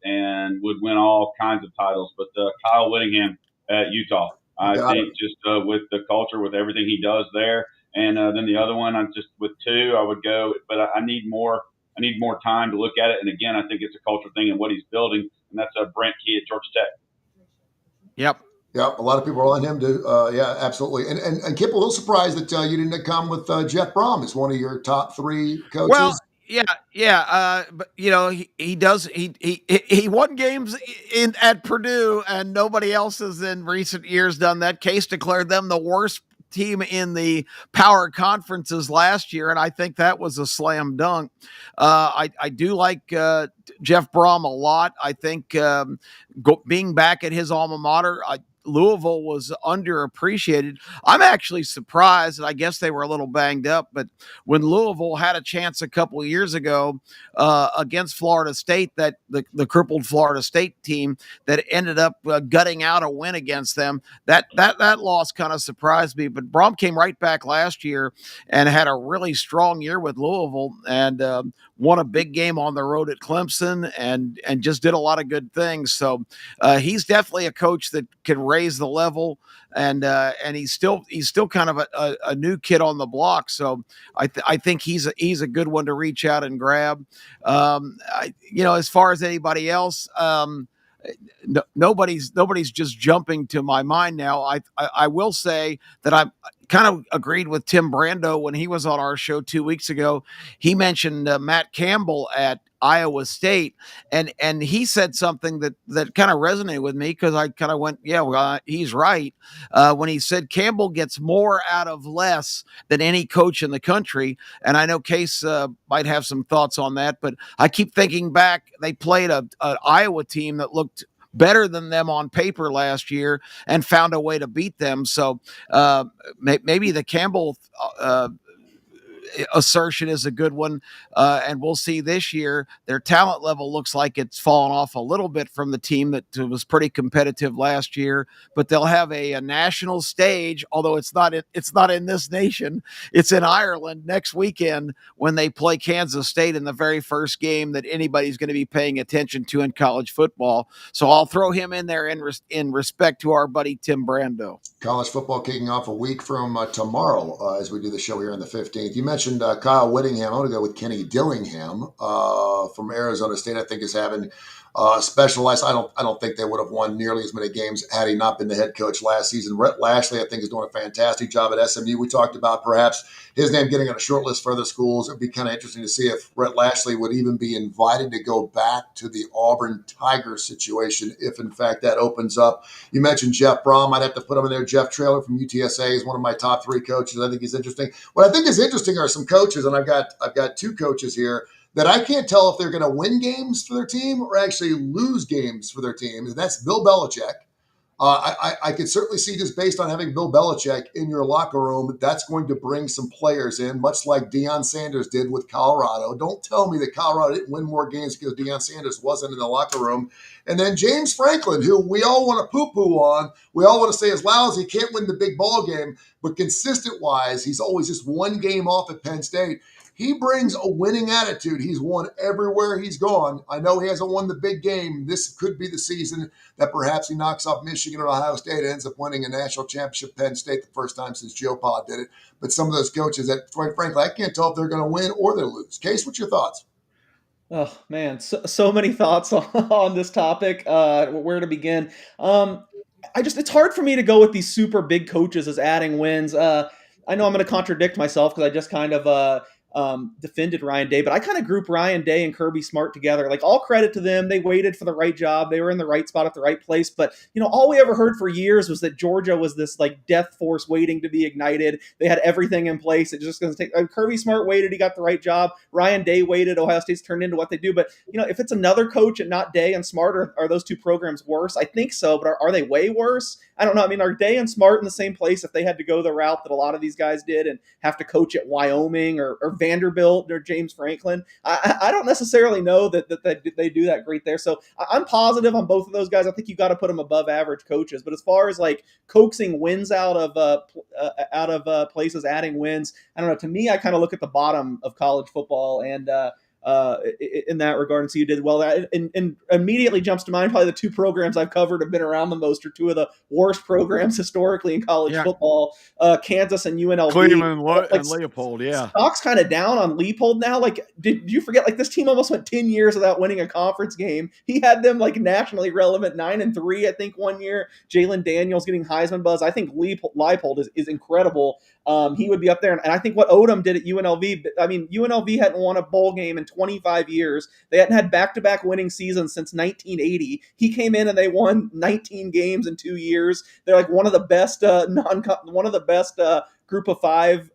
and would win all kinds of titles. But Kyle Whittingham at Utah, I think just with the culture, with everything he does there, and then the other one, I'm just with 2, I would go, but I need more. I need more time to look at it, and again, I think it's a culture thing and what he's building, and that's Brent Key at Georgia Tech. Yep. Yep, a lot of people are on him too. Yeah, absolutely. And Kip, a little surprised that you didn't come with Jeff Brom as one of your top 3 coaches. Well, yeah. But he does. He won games at Purdue, and nobody else has in recent years done that. Case declared them the worst team in the power conferences last year, and I think that was a slam dunk. I do like Jeff Brom a lot. I think being back at his alma mater, Louisville was underappreciated. I'm actually surprised, and I guess they were a little banged up, but when Louisville had a chance a couple of years ago against Florida State, that the crippled Florida State team that ended up gutting out a win against them, that loss kind of surprised me. But Brom came right back last year and had a really strong year with Louisville, and won a big game on the road at Clemson, and just did a lot of good things. So he's definitely a coach that can raise the level, and he's still kind of a new kid on the block. So I think he's a good one to reach out and grab. As far as anybody else, nobody's just jumping to my mind now. I will say that I'm kind of agreed with Tim Brando when he was on our show 2 weeks ago. He mentioned Matt Campbell at Iowa State, and he said something that kind of resonated with me, because I kind of went, yeah, well, he's right. When he said Campbell gets more out of less than any coach in the country, and I know Case might have some thoughts on that, but I keep thinking back, they played an Iowa team that looked better than them on paper last year and found a way to beat them. So maybe the Campbell assertion is a good one. And we'll see this year. Their talent level looks like it's fallen off a little bit from the team that was pretty competitive last year, but they'll have a national stage, although it's not in this nation. It's in Ireland next weekend when they play Kansas State in the very first game that anybody's going to be paying attention to in college football. So I'll throw him in there in respect to our buddy Tim Brando. College football kicking off a week from tomorrow as we do the show here on the 15th. You mentioned Kyle Whittingham. I want to go with Kenny Dillingham from Arizona State. I think is having specialized. I don't think they would have won nearly as many games had he not been the head coach last season. Rhett Lashley, I think, is doing a fantastic job at SMU. We talked about perhaps his name getting on a short list for other schools. It would be kind of interesting to see if Rhett Lashley would even be invited to go back to the Auburn Tigers situation if, in fact, that opens up. You mentioned Jeff Brom. I'd have to put him in there. Jeff Traylor from UTSA is one of my top 3 coaches. I think he's interesting. What I think is interesting are some coaches, and I've got 2 coaches here that I can't tell if they're going to win games for their team or actually lose games for their team. And that's Bill Belichick. I could certainly see, just based on having Bill Belichick in your locker room, that's going to bring some players in, much like Deion Sanders did with Colorado. Don't tell me that Colorado didn't win more games because Deion Sanders wasn't in the locker room. And then James Franklin, who we all want to poo-poo on. We all want to say is lousy, can't win the big ball game, but consistent-wise, he's always just one game off at Penn State. He brings a winning attitude. He's won everywhere he's gone. I know he hasn't won the big game. This could be the season that perhaps he knocks off Michigan or Ohio State, ends up winning a national championship Penn State the first time since Joe Pa did it. But some of those coaches that, quite frankly, I can't tell if they're going to win or they'll lose. Case, what's your thoughts? Oh man, so many thoughts on this topic. Where to begin? It's hard for me to go with these super big coaches as adding wins. I know I'm going to contradict myself because I just kind of defended Ryan Day, but I kind of group Ryan Day and Kirby Smart together. Like, all credit to them. They waited for the right job. They were in the right spot at the right place. But, all we ever heard for years was that Georgia was this like death force waiting to be ignited. They had everything in place. It's just going to take Kirby Smart waited. He got the right job. Ryan Day waited. Ohio State's turned into what they do. But, if it's another coach and not Day and Smart, are those 2 programs worse? I think so. But are they way worse? I don't know. I mean, are Day and Smart in the same place if they had to go the route that a lot of these guys did and have to coach at Wyoming or Vanderbilt or James Franklin? I don't necessarily know that they do that great there. So I'm positive on both of those guys. I think you got to put them above average coaches. But as far as like coaxing wins out of places, adding wins, I don't know. To me, I kind of look at the bottom of college football and in that regard, and so you did well. And immediately jumps to mind, probably the 2 programs I've covered have been around the most, or 2 of the worst programs historically in college football, Kansas and UNLV. Cleveland and Leopold, yeah. Stock's kind of down on Leopold now. Like, did you forget, like, this team almost went 10 years without winning a conference game. He had them, like, nationally relevant 9-3, I think, one year. Jalen Daniels getting Heisman buzz. I think Leipold is incredible. He would be up there. And I think what Odom did at UNLV, I mean, UNLV hadn't won a bowl game in 25 years. They hadn't had back-to-back winning seasons since 1980. He came in and they won 19 games in 2 years. They're like one of the best group of 5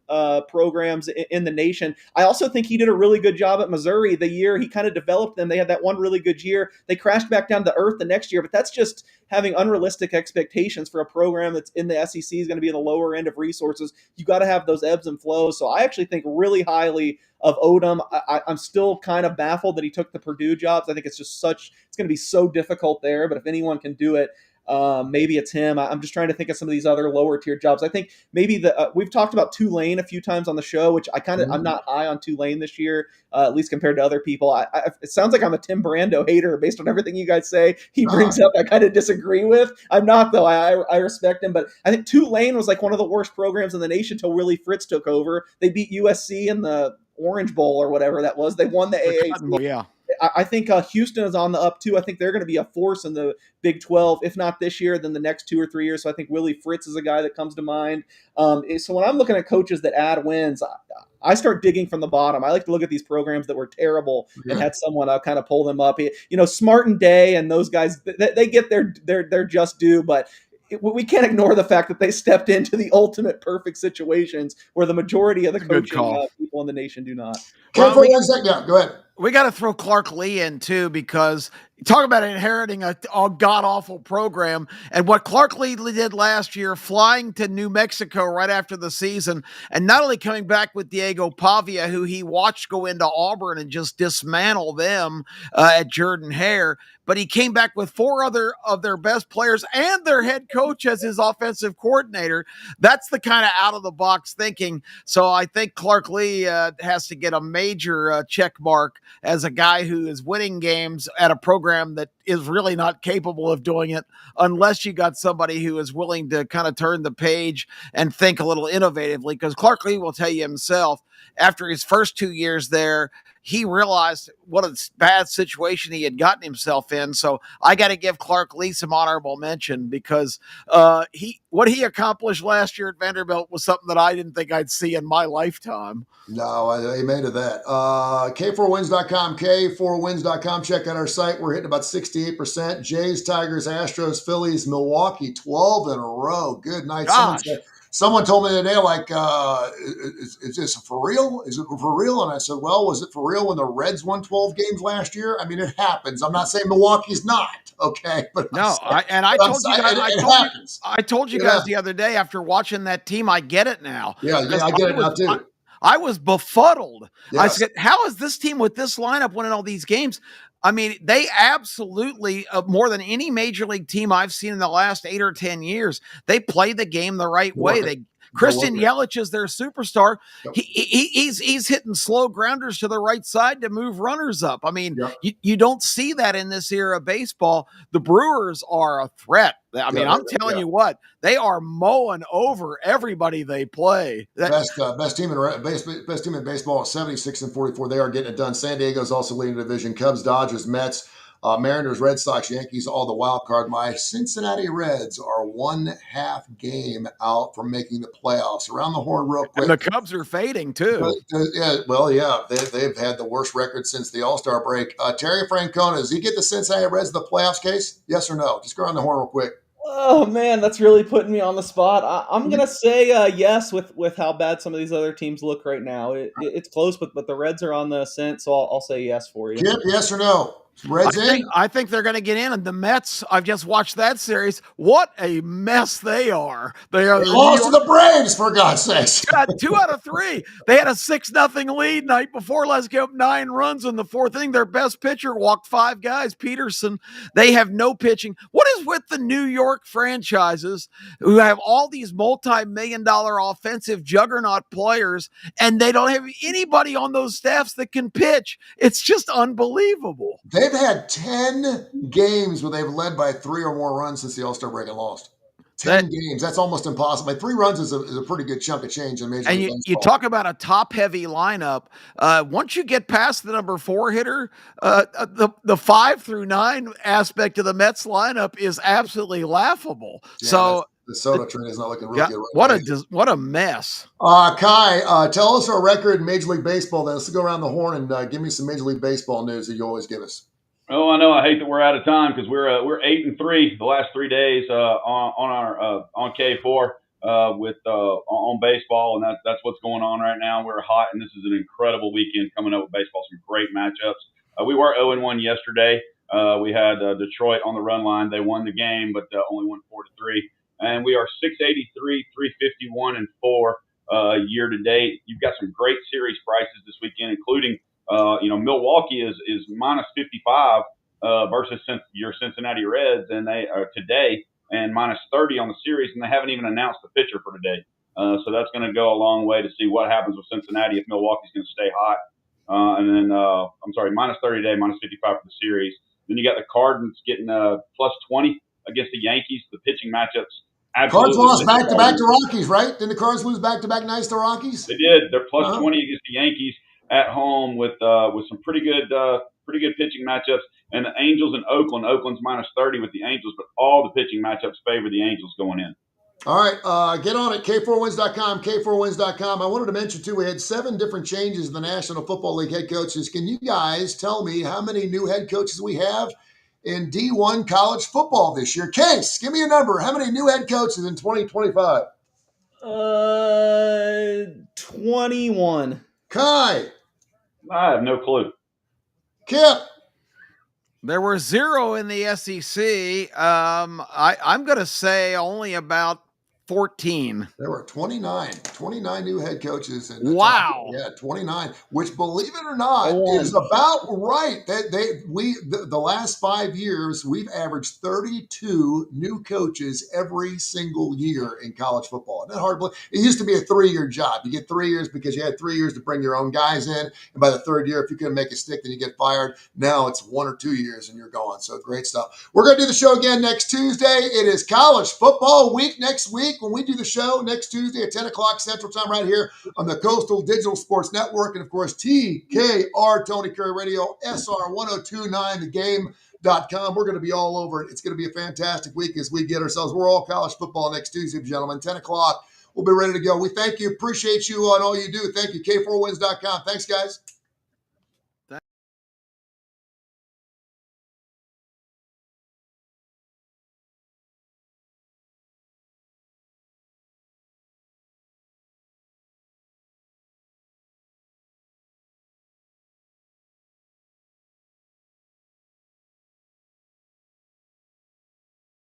programs in the nation. I also think he did a really good job at Missouri the year he kind of developed them. They had that one really good year. They crashed back down to earth the next year, but that's just having unrealistic expectations for a program that's in the SEC, is going to be in the lower end of resources. You got to have those ebbs and flows. So I actually think really highly of Odom. I'm still kind of baffled that he took the Purdue jobs. I think it's going to be so difficult there, but if anyone can do it, maybe it's him. I'm just trying to think of some of these other lower tier jobs. I think maybe we've talked about Tulane a few times on the show, which I'm not high on Tulane this year, at least compared to other people. It sounds like I'm a Tim Brando hater based on everything you guys say he brings up. I kind of disagree with. I'm not, though. I respect him, but I think Tulane was like one of the worst programs in the nation until Willie Fritz took over. They beat USC in the Orange Bowl or whatever that was. They won the AAC. Yeah. I think Houston is on the up too. I think they're going to be a force in the Big 12, if not this year, then the next 2 or 3 years. So I think Willie Fritz is a guy that comes to mind. So when I'm looking at coaches that add wins, I start digging from the bottom. I like to look at these programs that were terrible and had someone kind of pull them up. Smart and Day and those guys, they get their just due, but we can't ignore the fact that they stepped into the ultimate perfect situations where the majority of the coaching people in the nation do not. Go ahead. We got to throw Clark Lee in too, because talk about inheriting a god awful program. And what Clark Lee did last year, flying to New Mexico right after the season, and not only coming back with Diego Pavia, who he watched go into Auburn and just dismantle them at Jordan Hare, but he came back with 4 other of their best players and their head coach as his offensive coordinator. That's the kind of out of the box thinking. So I think Clark Lee has to get a major check mark as a guy who is winning games at a program that is really not capable of doing it, unless you got somebody who is willing to kind of turn the page and think a little innovatively. Because Clark Lee will tell you himself, after his first 2 years there, he realized what a bad situation he had gotten himself in. So I got to give Clark Lee some honorable mention, because what he accomplished last year at Vanderbilt was something that I didn't think I'd see in my lifetime. No, amen to that. K4Wins.com, K4Wins.com. Check out our site. We're hitting about 68%. Jays, Tigers, Astros, Phillies, Milwaukee, 12 in a row. Good night. Someone told me today, like, is this for real? Is it for real? And I said, well, was it for real when the Reds won 12 games last year? I mean, it happens. I'm not saying Milwaukee's not, okay? But no, I told you guys the other day, after watching that team, I get it now. Yeah, I get it now too. I was befuddled. Yes. I said, how is this team with this lineup winning all these games? I mean, they absolutely, more than any major league team I've seen in the last 8 or 10 years, they play the game the right way. Christian Yelich is their superstar. Yep. He's hitting slow grounders to the right side to move runners up. I mean, you don't see that in this era of baseball. The Brewers are a threat. I mean, I'm telling you what, they are mowing over everybody they play. Best team in baseball at 76-44. They are getting it done. San Diego's also leading the division. Cubs, Dodgers, Mets, Mariners, Red Sox, Yankees, all the wild card. My Cincinnati Reds are 1.5 game out from making the playoffs. Around the horn real quick. And the Cubs are fading too. They've had the worst record since the All-Star break. Terry Francona, does he get the Cincinnati Reds the playoffs case? Yes or no? Just go around the horn real quick. Oh man, that's really putting me on the spot. I'm gonna say yes with how bad some of these other teams look right now. It's close, but the Reds are on the ascent, so I'll say yes for you. Kip, yes or no? Reds in? I think they're going to get in. And the Mets, I've just watched that series. What a mess they are. They lost to the Braves, for God's sakes. 2 out of 3. They had a 6-0 lead night before. Let's go 9 runs in the 4th inning. Their best pitcher walked 5 guys, Peterson. They have no pitching. What is with the New York franchises who have all these multi-million-dollar offensive juggernaut players, and they don't have anybody on those staffs that can pitch? It's just unbelievable. They've had 10 games where they've led by 3 or more runs since the All-Star break and lost. 10 games. That's almost impossible. Like 3 runs is a pretty good chunk of change in Major League Baseball. You talk about a top-heavy lineup. Once you get past the number 4 hitter, the 5 through 9 aspect of the Mets lineup is absolutely laughable. Yeah, so the Soto train is not looking real good right now. What a mess. Kai, tell us our record in Major League Baseball then. Let's go around the horn and give me some Major League Baseball news that you always give us. Oh, I know. I hate that we're out of time because we're 8-3 the last 3 days on K4 with on baseball, and that's what's going on right now. We're hot, and this is an incredible weekend coming up with baseball. Some great matchups. We were 0-1 yesterday. We had Detroit on the run line. They won the game, but only won 4-3. And we are 683, 351, and 4 year to date. You've got some great series prices this weekend, including Milwaukee is minus 55 versus your Cincinnati Reds, and they are today, and minus 30 on the series, and they haven't even announced the pitcher for today. So that's going to go a long way to see what happens with Cincinnati if Milwaukee's going to stay hot. Minus 30 today, minus 55 for the series. Then you got the Cardinals getting plus 20 against the Yankees. The pitching matchups. Cards lost back-to-back to Rockies, right? Didn't the Cards lose back-to-back nights to Rockies? They did. They're plus 20 against the Yankees at home with some pretty good pitching matchups. And the Angels in Oakland. Oakland's minus 30 with the Angels, but all the pitching matchups favor the Angels going in. All right, get on it, K4Wins.com, K4Wins.com. I wanted to mention, too, we had 7 different changes in the National Football League head coaches. Can you guys tell me how many new head coaches we have in D1 college football this year? Case, give me a number. How many new head coaches in 2025? 21. Kai. I have no clue. Kip. There were 0 in the SEC. I'm going to say only about 14. There were 29 new head coaches in the Wow. top. Yeah, 29, which, believe it or not, Go on. is about right. The last 5 years, we've averaged 32 new coaches every single year in college football. Isn't that hard to believe? It used to be a 3-year job. You get 3 years because you had 3 years to bring your own guys in. And by the third year, if you couldn't make a stick, then you get fired. Now it's 1 or 2 years and you're gone. So great stuff. We're going to do the show again next Tuesday. It is college football week next week when we do the show next Tuesday at 10 o'clock Central Time right here on the Coastal Digital Sports Network. And, of course, TKR, Tony Kurre Radio, SR 1029, thegame.com. We're going to be all over it. It's going to be a fantastic week as we get ourselves. We're all college football next Tuesday, gentlemen, 10 o'clock. We'll be ready to go. We thank you. Appreciate you on all you do. Thank you. K4Wins.com. Thanks, guys.